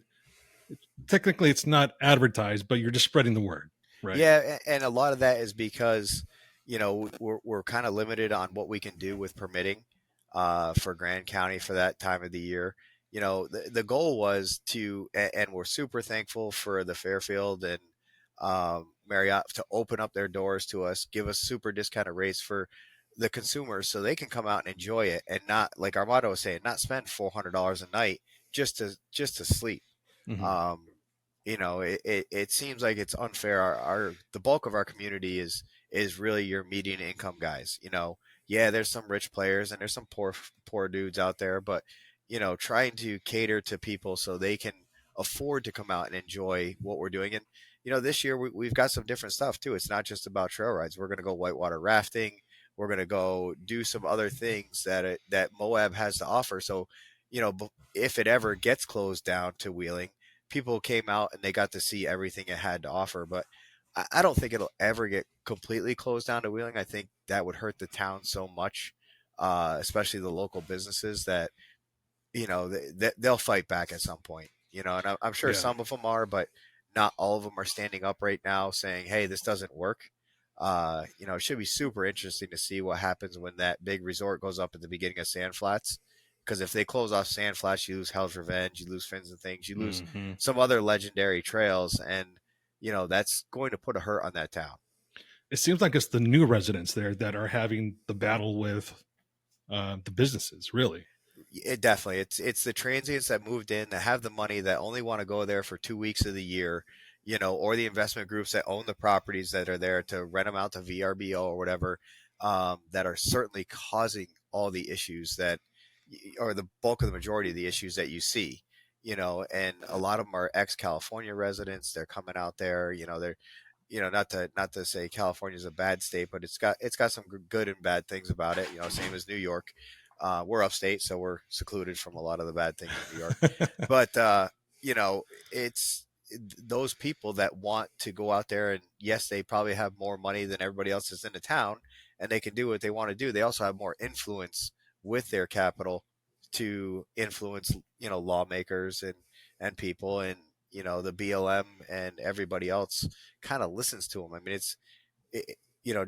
technically it's not advertised, but you're just spreading the word, right? Yeah, and a lot of that is because we're kind of limited on what we can do with permitting for Grand County for that time of the year. The goal was to, and we're super thankful for the Fairfield and Marriott to open up their doors to us, give us super discounted rates for the consumers so they can come out and enjoy it, and not, like Armando was saying, not spend $400 a night just to sleep. Mhm. It seems like it's unfair. The bulk of our community is really your median income guys. Yeah, there's some rich players and there's some poor dudes out there, but trying to cater to people so they can afford to come out and enjoy what we're doing. And this year we've got some different stuff too. It's not just about trail rides. We're going to go whitewater rafting. We're going to go do some other things that Moab has to offer. So, if it ever gets closed down to wheeling, people came out and they got to see everything it had to offer. But I don't think it'll ever get completely closed down to wheeling. I think that would hurt the town so much, especially the local businesses, that they'll fight back at some point. And I'm sure some of them are, but not all of them are standing up right now saying, hey, this doesn't work. It should be super interesting to see what happens when that big resort goes up at the beginning of Sand Flats. Because if they close off Sand Flats, you lose Hell's Revenge, you lose Fins and Things, you lose some other legendary trails, and that's going to put a hurt on that town. It seems like it's the new residents there that are having the battle with the businesses, really. It definitely, it's the transients that moved in that have the money that only want to go there for 2 weeks of the year, or the investment groups that own the properties that are there to rent them out to VRBO or whatever, that are certainly causing all the issues or the bulk of the majority of the issues that you see, and a lot of them are ex-California residents. They're coming out there, they're, not to say California is a bad state, but it's got some good and bad things about it. Same as New York. We're upstate, so we're secluded from a lot of the bad things in New York. But those people that want to go out there, and yes, they probably have more money than everybody else is in the town, and they can do what they want to do. They also have more influence with their capital to influence, lawmakers and people, and the BLM and everybody else kind of listens to them. I mean,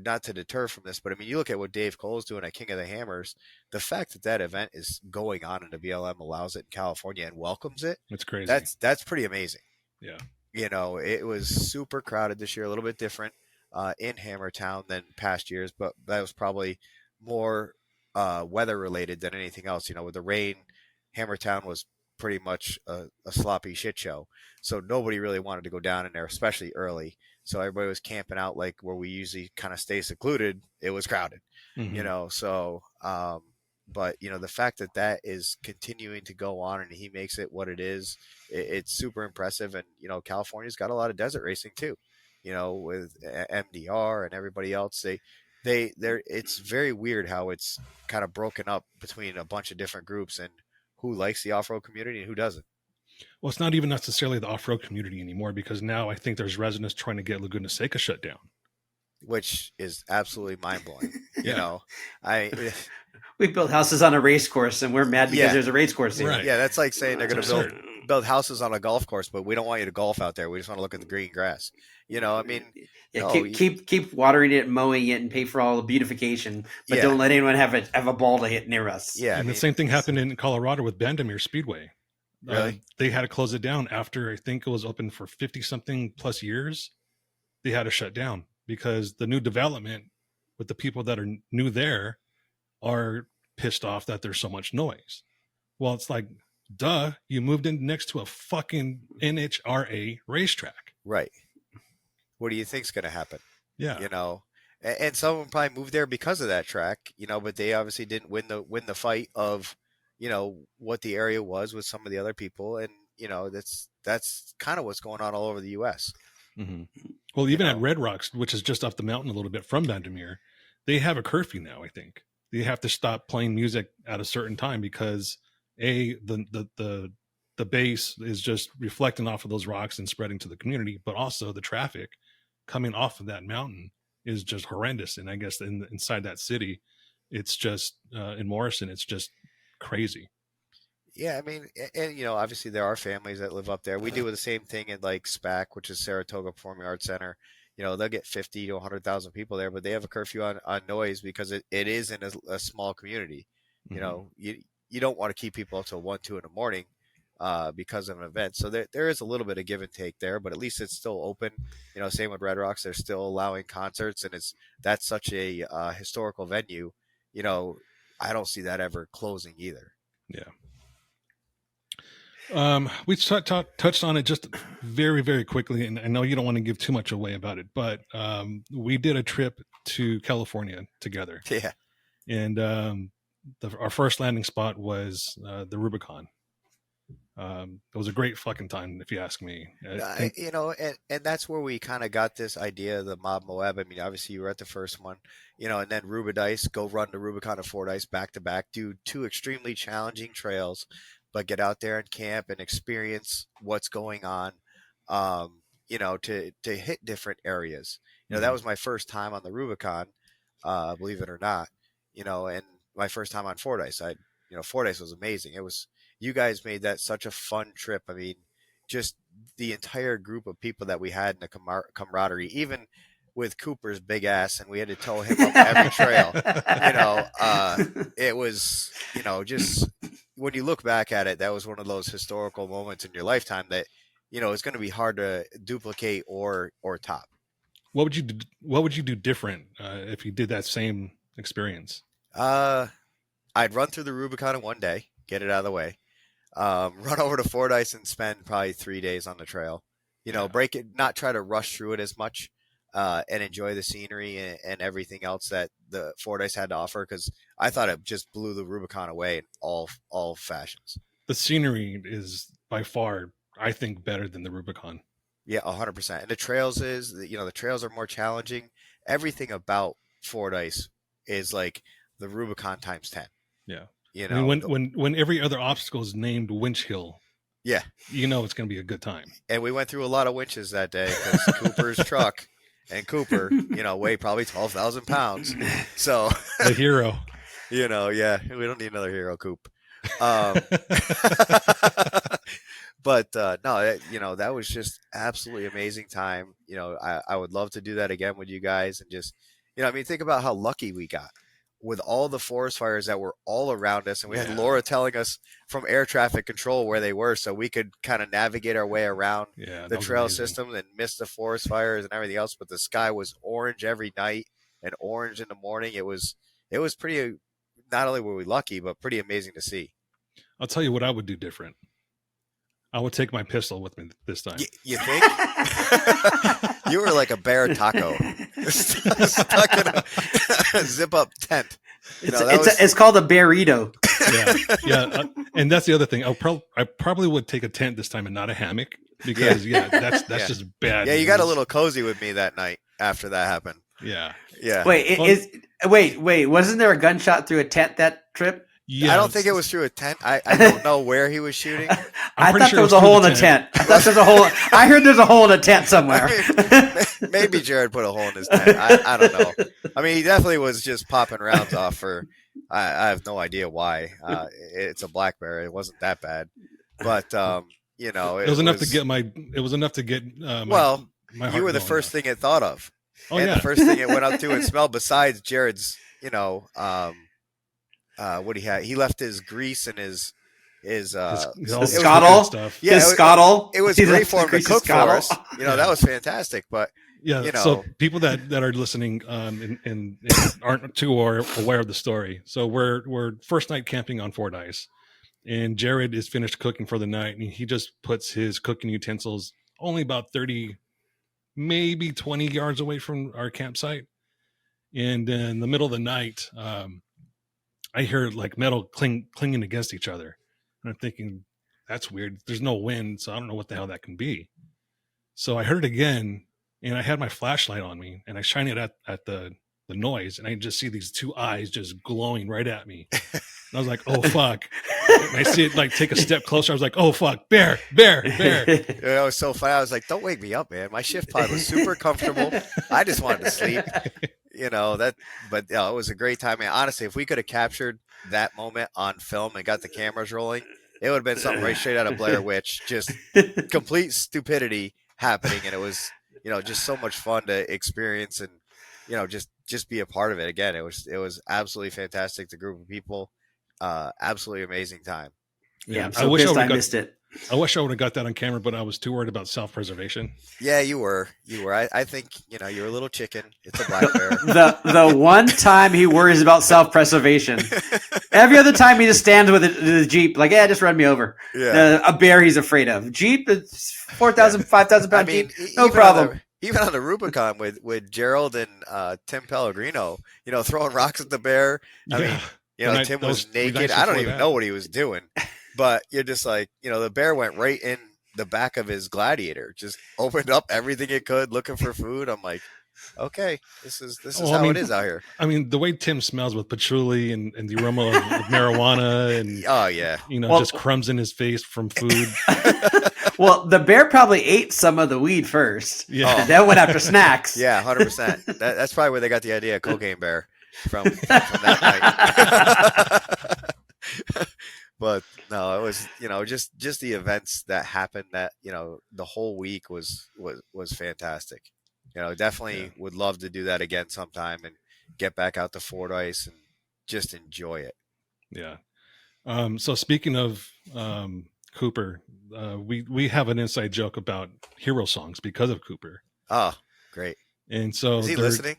not to deter from this, but I mean, you look at what Dave Cole's doing at King of the Hammers. The fact that that event is going on and the BLM allows it in California and welcomes it, It's crazy. that's pretty amazing. Yeah. It was super crowded this year, a little bit different in Hammertown than past years, but that was probably more weather related than anything else. With the rain, Hammertown was pretty much a sloppy shit show. So nobody really wanted to go down in there, especially early. So everybody was camping out like where we usually kind of stay secluded. It was crowded, so, but the fact that is continuing to go on and he makes it what it is, it's super impressive. And, California's got a lot of desert racing too, with MDR and everybody else. It's very weird how it's kind of broken up between a bunch of different groups and who likes the off-road community and who doesn't. Well, it's not even necessarily the off-road community anymore, because now I think there's residents trying to get Laguna Seca shut down, which is absolutely mind-blowing. We build houses on a race course, and we're mad because there's a race course here. Right. Yeah, that's like saying they're going to build houses on a golf course, but we don't want you to golf out there. We just want to look at the green grass. I mean, keep watering it, mowing it, and pay for all the beautification, but don't let anyone have a ball to hit near us. Yeah, and the same thing happened in Colorado with Bandimere Speedway. Really? They had to close it down after I think it was open for 50 something plus years. They had to shut down because the new development with the people that are new there are pissed off that there's so much noise. Well, it's like, duh, you moved in next to a fucking NHRA racetrack. Right. What do you think's going to happen? Yeah. And someone probably moved there because of that track, but they obviously didn't win the fight of, what the area was with some of the other people. And, that's kind of what's going on all over the U.S. Mm-hmm. Well, even at Red Rocks, which is just up the mountain a little bit from Bandimere, they have a curfew now, I think. They have to stop playing music at a certain time because the bass is just reflecting off of those rocks and spreading to the community, but also the traffic coming off of that mountain is just horrendous. And I guess inside that city, it's just in Morrison, it's just crazy. Yeah, I mean, and obviously there are families that live up there. We do the same thing at like SPAC, which is Saratoga Performing Arts Center. They'll get 50 to 100,000 people there, but they have a curfew on noise because it is in a small community. You don't want to keep people up till 1, 2 in the morning because of an event. So there is a little bit of give and take there, but at least it's still open. Same with Red Rocks. They're still allowing concerts, and that's such a historical venue. I don't see that ever closing either. Yeah. We touched on it just very, very quickly, and I know you don't want to give too much away about it, but we did a trip to California together. Yeah. And our first landing spot was the Rubicon. It was a great fucking time, if you ask me. And that's where we kind of got this idea of the Moab. I mean, obviously you were at the first one, and then Rubidice, go run the Rubicon and Fordyce back to back, do 2 extremely challenging trails, but get out there and camp and experience what's going on, to hit different areas. That was my first time on the Rubicon, believe it or not, and my first time on Fordyce. Fordyce was amazing. You guys made that such a fun trip. I mean, just the entire group of people that we had in the camaraderie, even with Cooper's big ass, and we had to tow him up every trail. It was, just when you look back at it, that was one of those historical moments in your lifetime that, it's going to be hard to duplicate or top. What would you do different if you did that same experience? I'd run through the Rubicon in one day, get it out of the way. Run over to Fordyce and spend probably 3 days on the trail. Break it, not try to rush through it as much, and enjoy the scenery and everything else that the Fordyce had to offer. Because I thought it just blew the Rubicon away in all fashions. The scenery is by far, I think, better than the Rubicon. Yeah, 100%. And the trails the trails are more challenging. Everything about Fordyce is like the Rubicon times 10. Yeah. I mean, when every other obstacle is named Winch Hill, Yeah. you know it's going to be a good time. And we went through a lot of winches that day because Cooper's truck and Cooper, weigh probably 12,000 pounds. So, The hero. yeah, we don't need another hero, Coop. But no, that was just absolutely amazing time. I would love to do that again with you guys and just, think about how lucky we got with all the forest fires that were all around us. And we had Laura telling us from air traffic control where they were so we could kind of navigate our way around the trail system and miss the forest fires and everything else. But the sky was orange every night and orange in the morning. It was pretty, not only were we lucky, but pretty amazing to see. I'll tell you what I would do different. I would take my pistol with me this time. You think? You were like a bear taco stuck in a zip-up tent. It's called a burrito. Yeah. And that's the other thing. I probably would take a tent this time and not a hammock because that's just bad. Yeah, you got a little cozy with me that night after that happened. Yeah. Wait. Wasn't there a gunshot through a tent that trip? Yeah, I don't think it was through a tent. I don't know where he was shooting. I thought there was a hole in the tent. I thought there's a hole. I heard there's a hole in a tent somewhere. Maybe Jared put a hole in his tent. I don't know. I mean, he definitely was just popping rounds off for. I have no idea why. It's a black bear. It wasn't that bad, but it was enough to get my. It was enough to get. My you were the first thing it thought of. The first thing it went up to and smelled besides Jared's. What he had, he left his grease and his scottle stuff. Yeah, his scottle. It was great for him to cook for us. That was fantastic. But so people that are listening and aren't too aware of the story. So we're first night camping on Fordyce, and Jared is finished cooking for the night, and he just puts his cooking utensils only about 30, maybe 20 yards away from our campsite. And in the middle of the night, I hear like metal clinging against each other. And I'm thinking, that's weird. There's no wind, so I don't know what the hell that can be. So I heard it again, and I had my flashlight on me, and I shine it at the noise, and I just see these two eyes just glowing right at me. And I was like, oh, fuck. And I see it like take a step closer. I was like, oh, fuck, bear. It was so funny. I was like, don't wake me up, man. My shift pod was super comfortable. I just wanted to sleep. It was a great time. Man, honestly, if we could have captured that moment on film and got the cameras rolling, it would have been something right straight out of Blair Witch. Just complete stupidity happening, and it was, just so much fun to experience and, just be a part of it. Again, it was absolutely fantastic. The group of people, absolutely amazing time. Yeah, I'm so pissed I missed it. I wish I would have got that on camera, but I was too worried about self-preservation. Yeah, you were. I think, you're a little chicken. It's a black bear. The one time he worries about self-preservation. Every other time he just stands with the Jeep, like, just run me over. Yeah. A bear he's afraid of. Jeep, it's 4,000, 5,000 pound Jeep, no problem. Even on the Rubicon with Gerald and Tim Pellegrino, throwing rocks at the bear. I mean, Tim was naked. I don't even know what he was doing. But you're just like, the bear went right in the back of his Gladiator, just opened up everything it could, looking for food. I'm like, okay, this is how it is out here. I mean, the way Tim smells with patchouli and the aroma of marijuana and just crumbs in his face from food. Well, the bear probably ate some of the weed first. Yeah, and then went after snacks. Yeah, 100%. That's probably where they got the idea of cocaine bear from that night. But no, it was, just the events that happened that, the whole week was fantastic. Definitely would love to do that again sometime and get back out to Fordyce and just enjoy it. Yeah. So speaking of Cooper, we have an inside joke about hero songs because of Cooper. Oh, great. And so is he listening?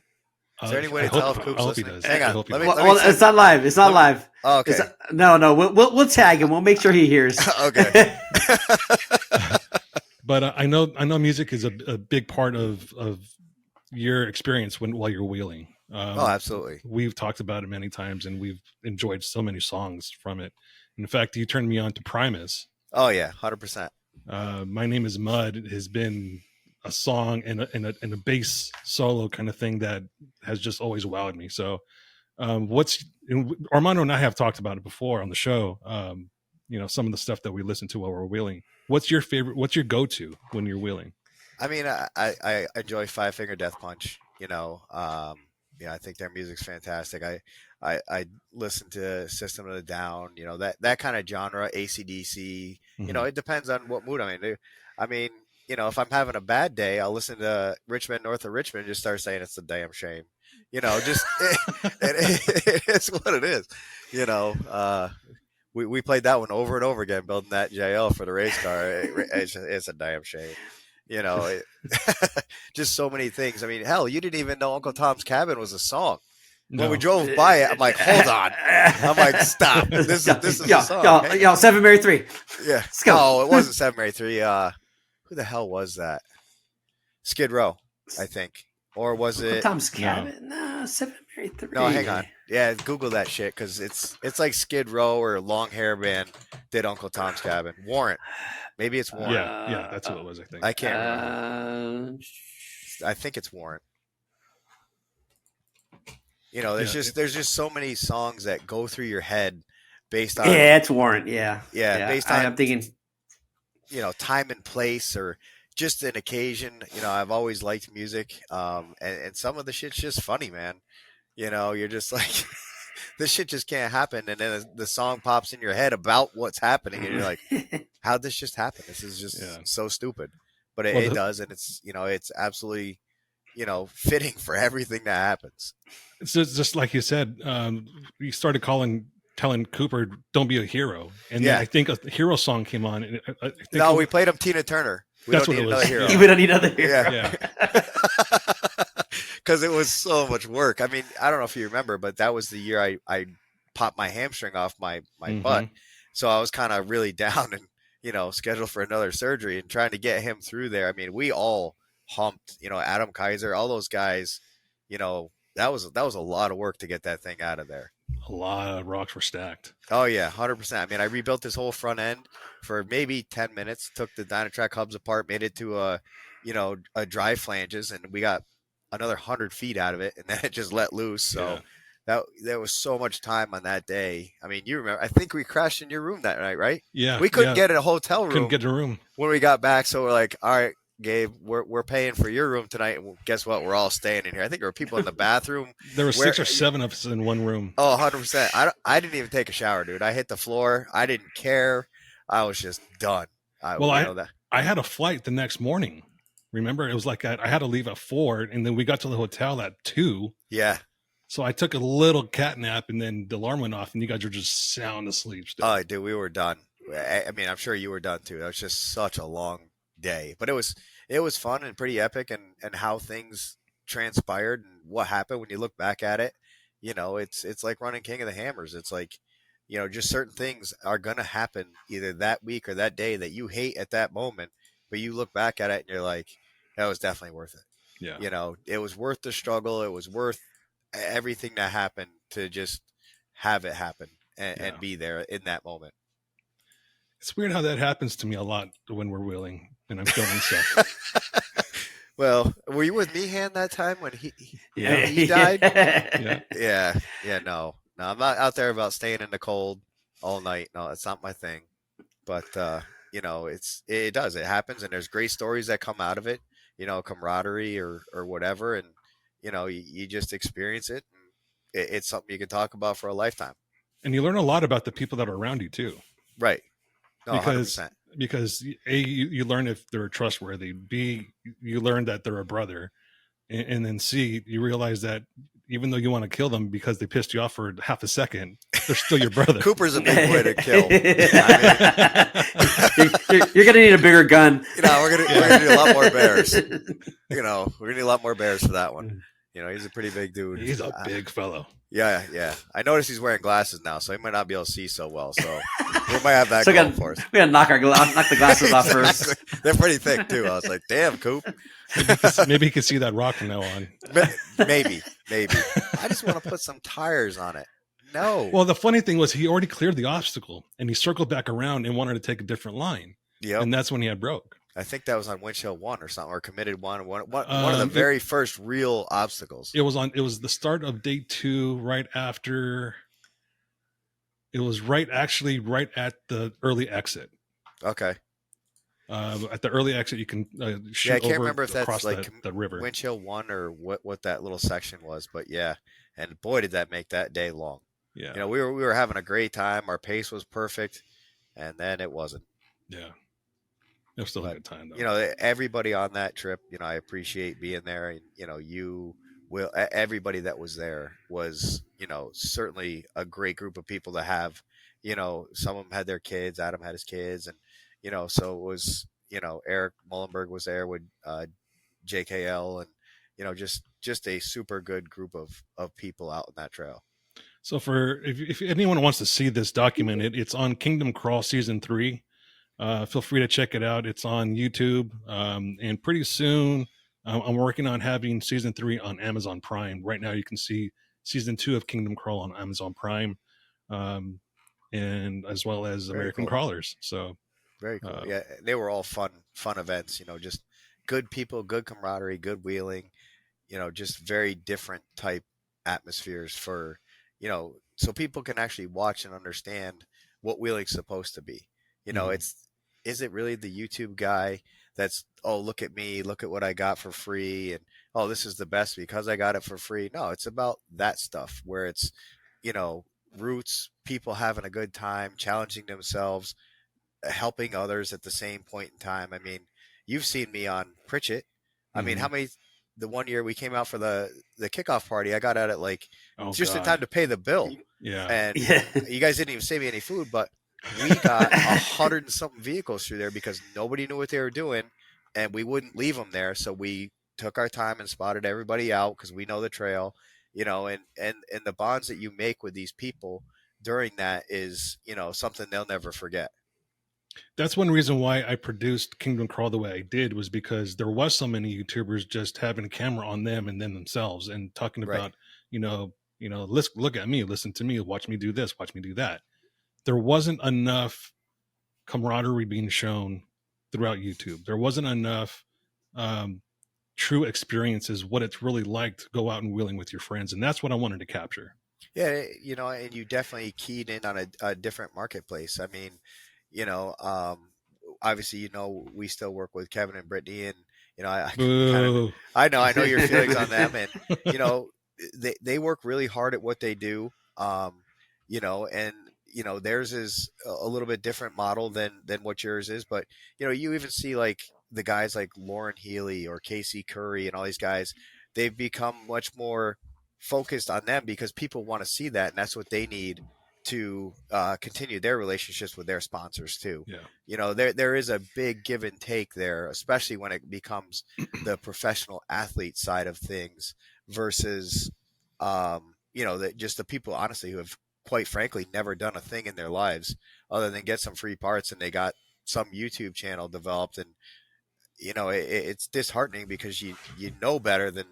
Is there any way to tell if Coop's listening? He does. Hang on. It's not live. It's not live. Oh, okay. No. We'll tag him. We'll make sure he hears. Okay. But I know music is a big part of your experience while you're wheeling. Absolutely. We've talked about it many times, and we've enjoyed so many songs from it. In fact, you turned me on to Primus. Oh yeah, 100%. My Name is Mud has been a song and a bass solo kind of thing that has just always wowed me. So Armando and I have talked about it before on the show. some of the stuff that we listen to while we're wheeling. What's your favorite? What's your go-to when you're wheeling? I mean, I enjoy Five Finger Death Punch. I think their music's fantastic. I listen to System of a Down. That kind of genre, AC/DC. It depends on what mood I'm in. I mean, if I'm having a bad day, I'll listen to Richmond, North of Richmond, and just start saying it's a damn shame. Just it is what it is. We played that one over and over again, building that JL for the race car. It's a damn shame. Just so many things. I mean, hell, you didn't even know Uncle Tom's Cabin was a song. No. When we drove by it, I'm like, hold on. I'm like, stop. This is a song. Y'all, 7 Mary 3. Yeah. Let's go. No, it wasn't 7 Mary 3. Who the hell was that? Skid Row, I think. Or was it Tom's Cabin? No, 7 Mary 3. No, hang on. Yeah, Google that shit, because it's like Skid Row or Long Hair Band did Uncle Tom's Cabin. Warrant. Maybe it's Warrant. Yeah, that's what it was, I think. I can't remember. I think it's Warrant. There's just so many songs that go through your head based on it's Warrant. Yeah. Based on I'm thinking time and place, or just an occasion. I've always liked music, and some of the shit's just funny, man. You're just like, this shit just can't happen, and then the song pops in your head about what's happening, and you're like, how'd this just happen? This is just so stupid, but it does, and it's it's absolutely fitting for everything that happens. It's just like you said, you started telling Cooper, don't be a hero. And then I think a hero song came on. And we played him Tina Turner. We that's don't what need it was. another hero. we don't need another hero. Yeah. Because it was so much work. I mean, I don't know if you remember, but that was the year I popped my hamstring off my butt. So I was kind of really down and, scheduled for another surgery and trying to get him through there. I mean, we all humped, Adam Kaiser, all those guys, that was a lot of work to get that thing out of there. A lot of rocks were stacked. Oh yeah, 100%. I mean, I rebuilt this whole front end for maybe 10 minutes. Took the Dynatrack hubs apart, made it to a dry flanges, and we got another 100 feet out of it, and then it just let loose. So there was so much time on that day. I mean, you remember? I think we crashed in your room that night, right? Yeah, we couldn't get in a hotel room. Couldn't get a room when we got back. So we're like, all right, Gabe, we're paying for your room tonight. And guess what? We're all staying in here. I think there were people in the bathroom. There were 6 or 7 of us in one room. Oh, 100%. I didn't even take a shower, dude. I hit the floor. I didn't care. I was just done. I had a flight the next morning. Remember, it was like I had to leave at 4, and then we got to the hotel at 2. Yeah. So I took a little cat nap, and then the alarm went off, and you guys were just sound asleep still. Oh, dude, we were done. I mean, I'm sure you were done too. That was just such a long day, but it was fun and pretty epic, and how things transpired and what happened when you look back at it. It's like running King of the Hammers. It's like, just certain things are gonna happen either that week or that day that you hate at that moment, but you look back at it and you're like, that was definitely worth it. Yeah. It was worth the struggle. It was worth everything that happened to just have it happen and be there in that moment. It's weird how that happens to me a lot when we're wheeling and I'm filming stuff. Well, were you with Meehan that time when he died? No, I'm not out there about staying in the cold all night. No, that's not my thing. But it does. It happens, and there's great stories that come out of it. Camaraderie or whatever, and you just experience it. And it's something you can talk about for a lifetime. And you learn a lot about the people that are around you too. Right. No, because A, you learn if they're trustworthy. B, you learn that they're a brother, and then C, you realize that even though you want to kill them because they pissed you off for half a second, they're still your brother. Cooper's a big way to kill. You're gonna need a bigger gun. We're gonna need a lot more bears. We're gonna need a lot more bears for that one. He's a pretty big dude. He's a big fellow. Yeah. I noticed he's wearing glasses now, so he might not be able to see so well. So we might have that so going for us. We gotta knock the glasses off first. They're pretty thick too. I was like, damn, Coop. Maybe he can see that rock from now on. Maybe. I just want to put some tires on it. No. Well, the funny thing was he already cleared the obstacle, and he circled back around and wanted to take a different line. Yeah. And that's when he had broke. I think that was on Windshield 1 or something, or Committed 1. One of the very first real obstacles. It was the start of day 2, right after It was actually right at the early exit. Okay. At the early exit, you can shoot Yeah, I can't over remember if across that's like the river. Winch Hill 1 or what that little section was, but yeah. And boy, did that make that day long. Yeah. You know, we were having a great time. Our pace was perfect, and then it wasn't. Yeah. It was still a But, good time, though. you know, everybody on that trip, you know, I appreciate being there. And, you know, everybody that was there was, you know, certainly a great group of people to have. You know, some of them had their kids. Adam had his kids. And, you know, so it was, you know, Eric Mullenberg was there with JKL and, you know, just a super good group of people out on that trail. So if anyone wants to see this document, it's on Kingdom Crawl Season 3. Feel free to check it out. It's on YouTube. And pretty soon, I'm working on having Season 3 on Amazon Prime. Right now, you can see Season 2 of Kingdom Crawl on Amazon Prime, and as well as Very American cool. Crawlers. So very cool. Yeah, they were all fun events. You know, just good people, good camaraderie, good wheeling. You know, just very different type atmospheres for, you know, so people can actually watch and understand what wheeling's supposed to be. You know, is it really the YouTube guy that's, oh, look at me, look at what I got for free, and oh, this is the best because I got it for free? No, it's about that stuff where it's, you know, roots, people having a good time, challenging themselves, helping others at the same point in time. I mean, you've seen me on Pritchett. I mean, how many? The one year we came out for the kickoff party, I got out at like just in time to pay the bill. Yeah. And you guys didn't even save me any food, but we got 100 and something vehicles through there because nobody knew what they were doing, and we wouldn't leave them there. So we took our time and spotted everybody out because we know the trail, you know, and the bonds that you make with these people during that is, you know, something they'll never forget. That's one reason why I produced Kingdom Crawl the way I did, was because there was so many YouTubers just having a camera on them and then themselves and talking about, you know, look at me, listen to me, watch me do this, watch me do that. There wasn't enough camaraderie being shown throughout YouTube. There wasn't enough true experiences, what it's really like to go out and wheeling with your friends. And that's what I wanted to capture. Yeah, you know, and you definitely keyed in on a different marketplace. I mean, you know, obviously, you know, we still work with Kevin and Brittany, and you know, I know your feelings on them, and you know, they work really hard at what they do, you know, and you know, theirs is a little bit different model than what yours is, but you know, you even see like the guys like Lauren Healy or Casey Curry and all these guys, they've become much more focused on them because people want to see that, and that's what they need to continue their relationships with their sponsors too. Yeah. You know, there is a big give and take there, especially when it becomes the professional athlete side of things versus, you know, just the people honestly who have quite frankly never done a thing in their lives other than get some free parts, and they got some YouTube channel developed, and you know, it's disheartening because you know better than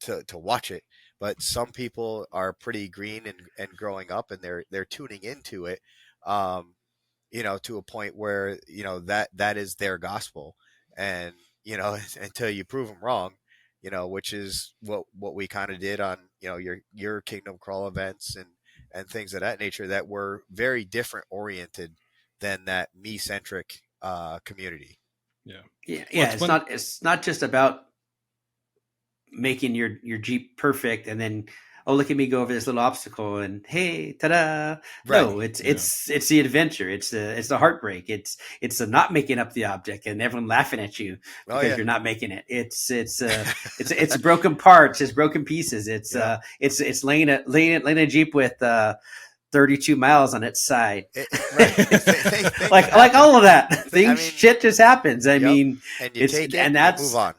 to watch it. But some people are pretty green and growing up, and they're tuning into it, you know, to a point where, you know, that is their gospel. And, you know, until you prove them wrong, you know, which is what we kind of did on, you know, your Kingdom Crawl events and things of that nature that were very different oriented than that me-centric community. Yeah. It's not just about making your Jeep perfect and then, oh, look at me go over this little obstacle and hey, ta-da. Right. No, it's the adventure. It's the heartbreak. It's the not making up the object and everyone laughing at you because you're not making it. It's broken parts. It's broken pieces. It's laying a Jeep with 32 miles on its side. Like all of that. Shit just happens. I mean, and you take it and move on.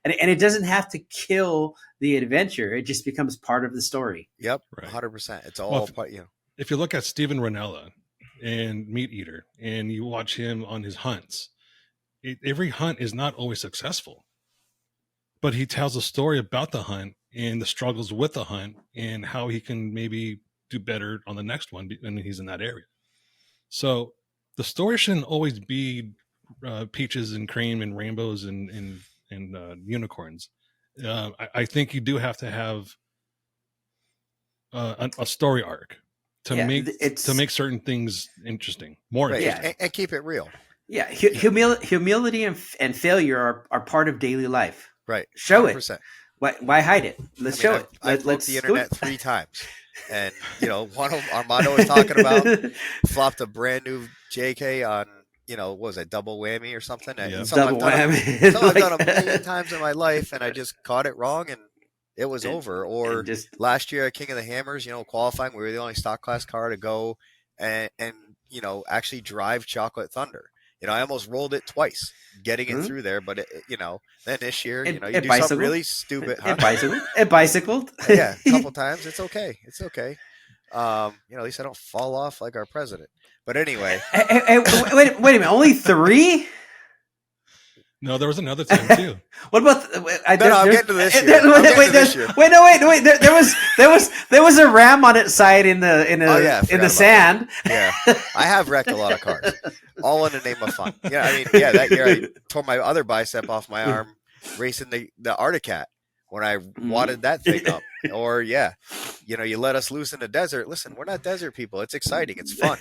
And it doesn't have to kill the adventure. It just becomes part of the story. Yep, right. 100%. It's all part, you know. If you look at Steven Ranella and Meat Eater, and you watch him on his hunts, every hunt is not always successful. But he tells a story about the hunt and the struggles with the hunt and how he can maybe do better on the next one when he's in that area. So the story shouldn't always be peaches and cream and rainbows and unicorns. I think you do have to have a story arc, to Yeah, make it's- to make certain things interesting, more Right. interesting. And keep it real. Yeah, humility and failure are part of daily life. Right. Show 100%. it. Why hide it? Let's show it. I've broke Let's the go- internet 3 times. And, one of them, Armando was talking about, flopped a brand new JK on, what was it, double whammy or something? Yeah. Something Double I've done, whammy. something I've done a million times in my life, and I just caught it wrong, and it was over. Or and just last year at King of the Hammers, qualifying, we were the only stock class car to go and actually drive Chocolate Thunder. I almost rolled it twice getting it through there, but then this year, you do something really stupid. Huh? It bicycled. Yeah, a couple times. It's okay. It's okay. At least I don't fall off like our president. But anyway. Hey, wait a minute. Only 3? No, there was another time too. What about? I'm getting to this year. There was a ram on its side in the sand. Yeah, I have wrecked a lot of cars, all in the name of fun. That year I tore my other bicep off my arm racing the Arctic Cat when I wadded that thing up. Or you let us loose in the desert. Listen, we're not desert people. It's exciting. It's fun.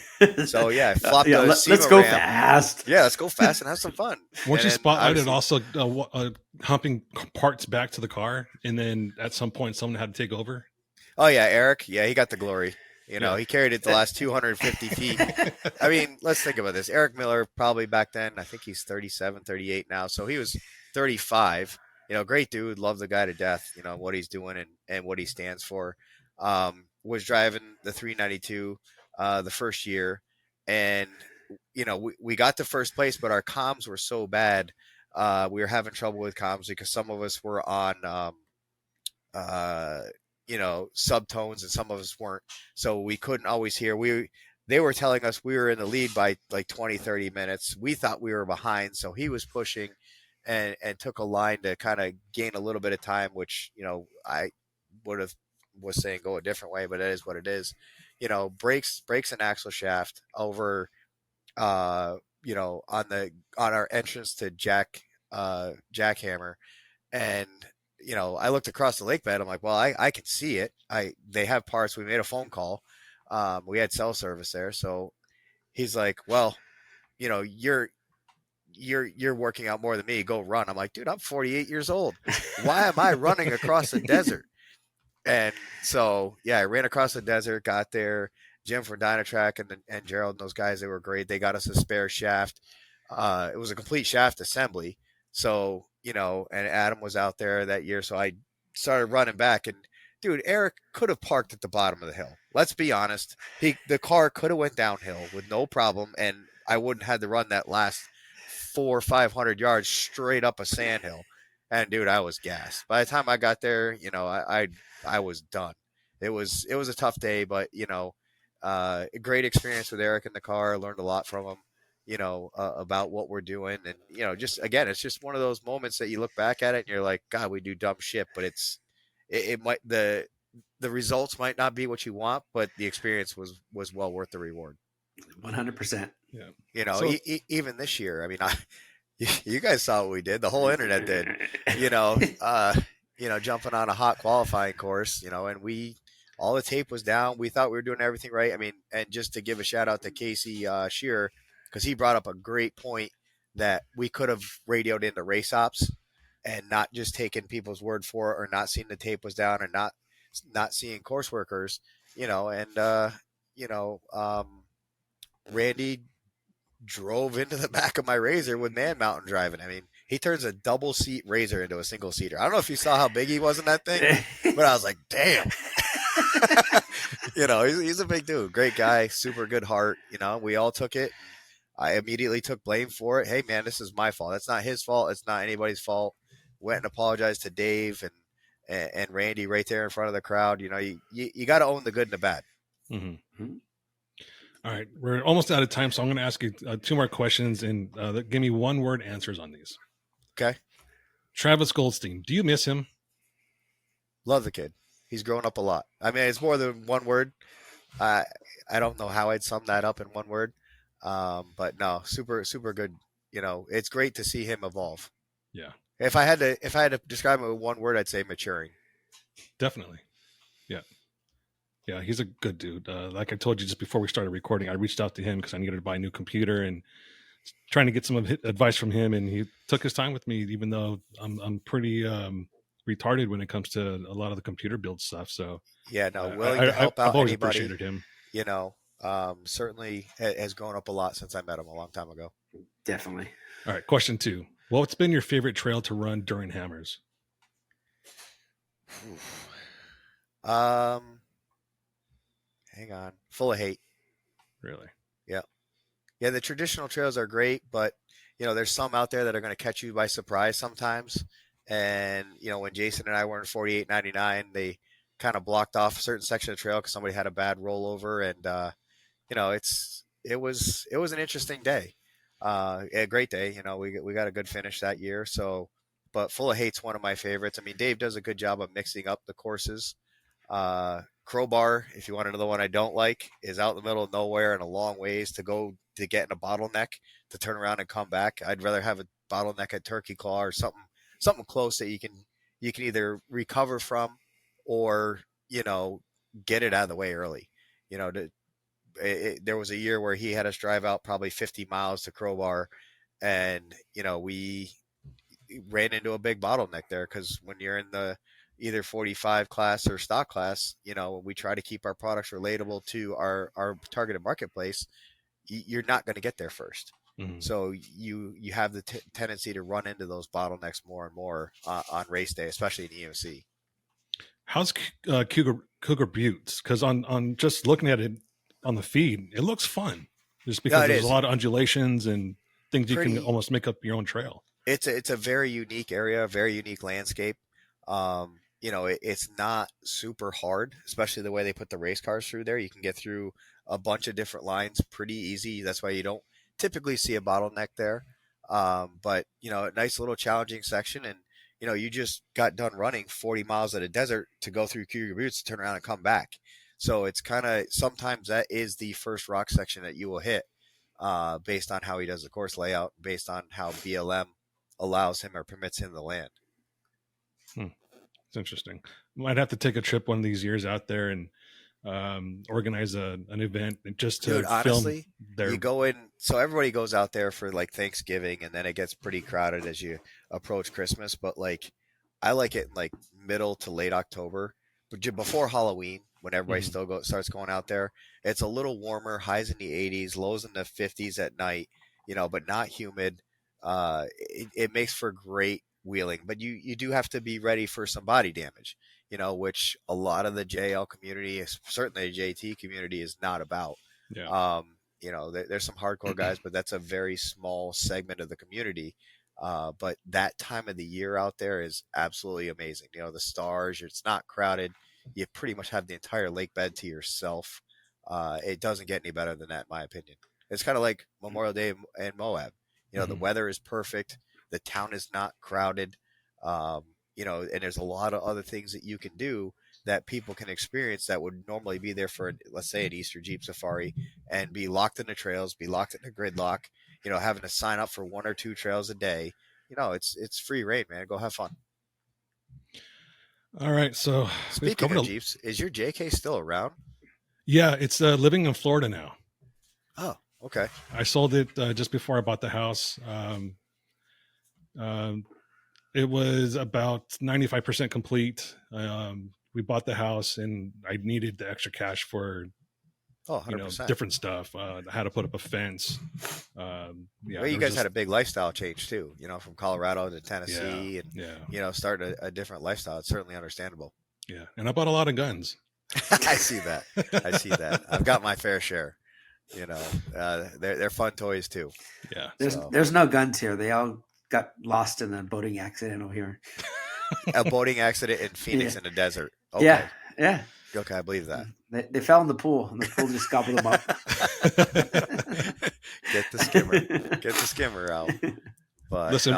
So I flopped the let's SEMA go ram. fast. Yeah, let's go fast and have some fun. Weren't you And spotlighted obviously- also humping parts back to the car, and then at some point someone had to take over? Oh yeah, Eric. Yeah, he got the glory. Yeah. He carried it the last 250 feet. I mean, let's think about this. Eric Miller, probably back then, I think he's 37, 38 now. So he was 35. Great dude. Love the guy to death. What he's doing and what he stands for. Was driving the 392 the first year. And, we got to first place, but our comms were so bad. We were having trouble with comms because some of us were on, subtones and some of us weren't. So we couldn't always hear. They were telling us we were in the lead by like 20, 30 minutes. We thought we were behind. So he was pushing and took a line to kind of gain a little bit of time, which, I was saying go a different way, but it is what it is. Brakes and axle shaft over, on our entrance to Jackhammer. And, I looked across the lake bed. I'm like, well, I can see it. They have parts. We made a phone call. We had cell service there. So he's like, well, you're working out more than me. Go run. I'm like, dude, I'm 48 years old. Why am I running across the desert? And so, I ran across the desert, got there. Jim from Dynatrack and Gerald and those guys, they were great. They got us a spare shaft. It was a complete shaft assembly. So, and Adam was out there that year. So I started running back, and dude, Eric could have parked at the bottom of the hill. Let's be honest. The car could have went downhill with no problem. And I wouldn't have to run that last 400 or 500 yards straight up a sand hill. And dude, I was gassed. By the time I got there, I was done. It was a tough day, but a great experience with Eric in the car. I learned a lot from him, about what we're doing. And, just, again, it's just one of those moments that you look back at it and you're like, God, we do dumb shit, but it might, the results might not be what you want, but the experience was well worth the reward. 100%. Yeah. So, even this year, I mean, you guys saw what we did. The whole internet did, jumping on a hot qualifying course, and all the tape was down. We thought we were doing everything right. I mean, and just to give a shout out to Casey Shearer, because he brought up a great point that we could have radioed into race ops and not just taken people's word for it, or not seeing the tape was down, or not seeing course workers, Randy drove into the back of my Razor with Man Mountain driving. I mean, he turns a double seat Razor into a single seater. I don't know if you saw how big he was in that thing, but I was like, damn. He's a big dude, great guy, super good heart. We all took it. I immediately took blame for it. Hey man, this is my fault. That's not his fault. It's not anybody's fault. Went and apologized to Dave and Randy right there in front of the crowd. You got to own the good and the bad. Mm-hmm. All right, we're almost out of time, so I'm going to ask you 2 more questions, and give me 1-word answers on these. Okay. Travis Goldstein, do you miss him? Love the kid. He's grown up a lot. I mean, it's more than 1 word. I don't know how I'd sum that up in 1 word, but no, super, super good. It's great to see him evolve. Yeah. If I had to describe it with 1 word, I'd say maturing. Definitely. Yeah. Yeah, he's a good dude. Like I told you just before we started recording, I reached out to him because I needed to buy a new computer and trying to get some advice from him, and he took his time with me, even though I'm pretty retarded when it comes to a lot of the computer build stuff. So Yeah, no, willing to help I've out always anybody. appreciated him. You know, certainly has grown up a lot since I met him a long time ago. Definitely. All right, question 2. What's been your favorite trail to run during Hammers? Hang on, full of hate. Really? Yeah, the traditional trails are great, but there's some out there that are going to catch you by surprise sometimes. And when Jason and I were in 4899, they kind of blocked off a certain section of trail because somebody had a bad rollover, and it was an interesting day, a great day. We got a good finish that year. So, but full of hate's one of my favorites. I mean, Dave does a good job of mixing up the courses. Crowbar, if you want another one I don't like, is out in the middle of nowhere and a long ways to go to get in a bottleneck to turn around and come back. I'd rather have a bottleneck at Turkey Claw or something close that you can either recover from or get it out of the way early. There was a year where he had us drive out probably 50 miles to Crowbar, and we ran into a big bottleneck there because when you're in the either 45 class or stock class, we try to keep our products relatable to our targeted marketplace. You're not going to get there first. Mm-hmm. So you have the tendency to run into those bottlenecks more and more on race day, especially in EOC. How's Cougar Buttes? Because on just looking at it on the feed, it looks fun. Just because there's a lot of undulations and things you can almost make up your own trail. It's a very unique area, very unique landscape. It's not super hard, especially the way they put the race cars through there. You can get through a bunch of different lines pretty easy. That's why you don't typically see a bottleneck there. But a nice little challenging section, and you just got done running 40 miles at a desert to go through Cougar Buttes to turn around and come back. So it's kind of sometimes that is the first rock section that you will hit, based on how he does the course layout, based on how BLM allows him or permits him to land. It's interesting. Might have to take a trip one of these years out there and organize an event just to honestly, film you go in. So everybody goes out there for like Thanksgiving, and then it gets pretty crowded as you approach Christmas. But I like it in like middle to late October, but before Halloween, when everybody still starts going out there. It's a little warmer, highs in the 80s, lows in the 50s at night, but not humid. It makes for great wheeling, but you do have to be ready for some body damage, which a lot of the JL community, certainly the JT community, is not about. Yeah. There's some hardcore guys, but that's a very small segment of the community. But that time of the year out there is absolutely amazing. The stars, it's not crowded. You pretty much have the entire lake bed to yourself. It doesn't get any better than that, in my opinion. It's kind of like Memorial Day in Moab. The weather is perfect. The town is not crowded. And there's a lot of other things that you can do that people can experience that would normally be there for, let's say, an Easter Jeep Safari, and be locked in the trails, be locked in the gridlock, having to sign up for 1 or 2 trails a day. It's free reign, man. Go have fun. All right. So speaking of Jeeps, is your JK still around? Yeah, it's living in Florida now. Oh, okay. I sold it just before I bought the house. It was about 95% complete. We bought the house, and I needed the extra cash for 100%. Different stuff. I had to put up a fence. You guys had a big lifestyle change too, from Colorado to Tennessee, and start a different lifestyle. It's certainly understandable. Yeah, and I bought a lot of guns. I see that. I've got my fair share. They're fun toys too. Yeah. There's no guns here. They all got lost in a boating accident over here. A boating accident in Phoenix in the desert. Okay. Yeah. Okay, I believe that. They fell in the pool, and the pool just gobbled them up. Get the skimmer out. But listen,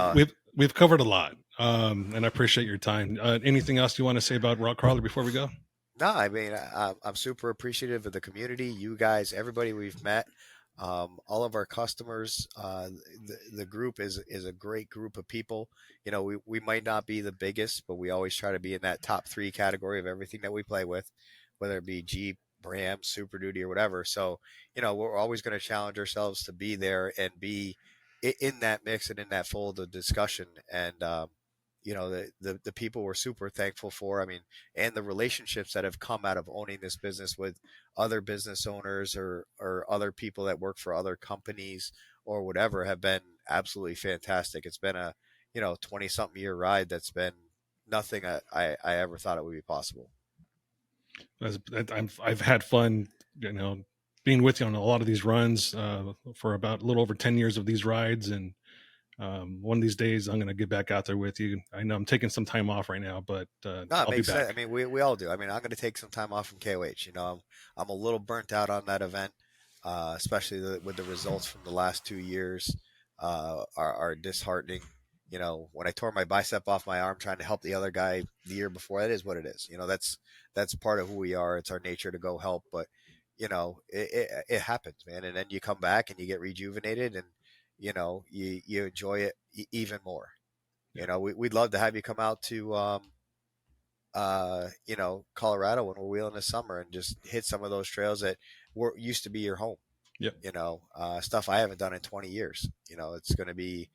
we've covered a lot, and I appreciate your time. Anything else you want to say about Rock Krawler before we go? No, I mean, I'm super appreciative of the community, you guys, everybody we've met, all of our customers. The group is a great group of people. We might not be the biggest, but we always try to be in that top 3 category of everything that we play with. whether it be Jeep, Ram, Super Duty, or whatever. So, we're always going to challenge ourselves to be there and be in that mix and in that fold of discussion. And, the people we're super thankful for, I mean, and the relationships that have come out of owning this business with other business owners or other people that work for other companies or whatever have been absolutely fantastic. It's been a, 20 something year ride. That's been nothing I ever thought it would be possible. I've had fun, being with you on a lot of these runs for about a little over 10 years of these rides. And one of these days I'm going to get back out there with you. I know I'm taking some time off right now, but I'll be back. Sense. I mean, we all do. I mean, I'm going to take some time off from KOH. I'm a little burnt out on that event, especially with the results from the last 2 years are disheartening. When I tore my bicep off my arm trying to help the other guy the year before, that is what it is. That's part of who we are. It's our nature to go help, but it happens, man. And then you come back and you get rejuvenated and, you enjoy it even more. We'd love to have you come out to, Colorado when we're wheeling this summer and just hit some of those trails that used to be your home. Yep. Stuff I haven't done in 20 years. It's going to be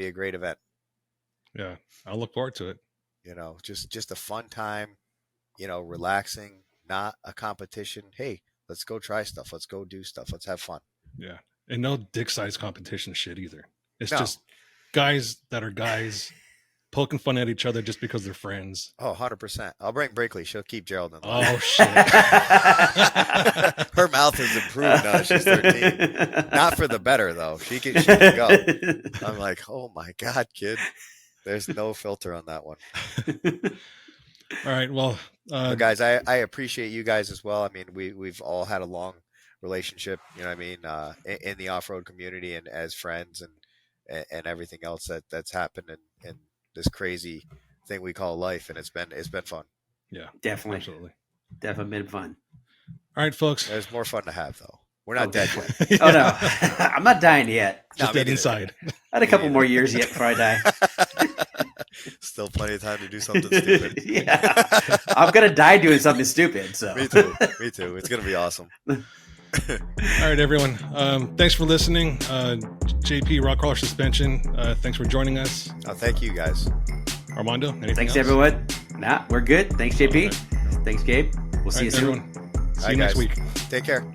a great event. Yeah. I'll look forward to it. Just a fun time, relaxing, not a competition. Hey, let's go try stuff. Let's go do stuff. Let's have fun. Yeah. And no dick size competition shit either. It's just guys that are guys poking fun at each other just because they're friends. Oh, 100%. I'll bring Brinkley. She'll keep Gerald in line. Oh, shit. Her mouth has improved now that she's 13. Not for the better, though. She can go. I'm like, oh, my God, kid. There's no filter on that one. All right. Well, guys, I appreciate you guys as well. I mean, we've all had a long relationship, in the off-road community and as friends and everything else that's happened in this crazy thing we call life. And it's been fun. Yeah, definitely. Absolutely. Definitely been fun. All right, folks. There's more fun to have though. We're not dead yet. Oh no, I'm not dying yet. Just dead inside. I had a couple more years yet before I die. Still plenty of time to do something stupid. Yeah, I'm gonna die doing something stupid. So Me too. It's gonna be awesome. All right, everyone. Thanks for listening. JP, Rock Krawler Suspension. Thanks for joining us. Oh, thank you guys. Armando, anything thanks else? everyone. Nah, we're good. Thanks, JP. Okay. Thanks, Gabe. We'll see you soon. Everyone. See you next week. Take care.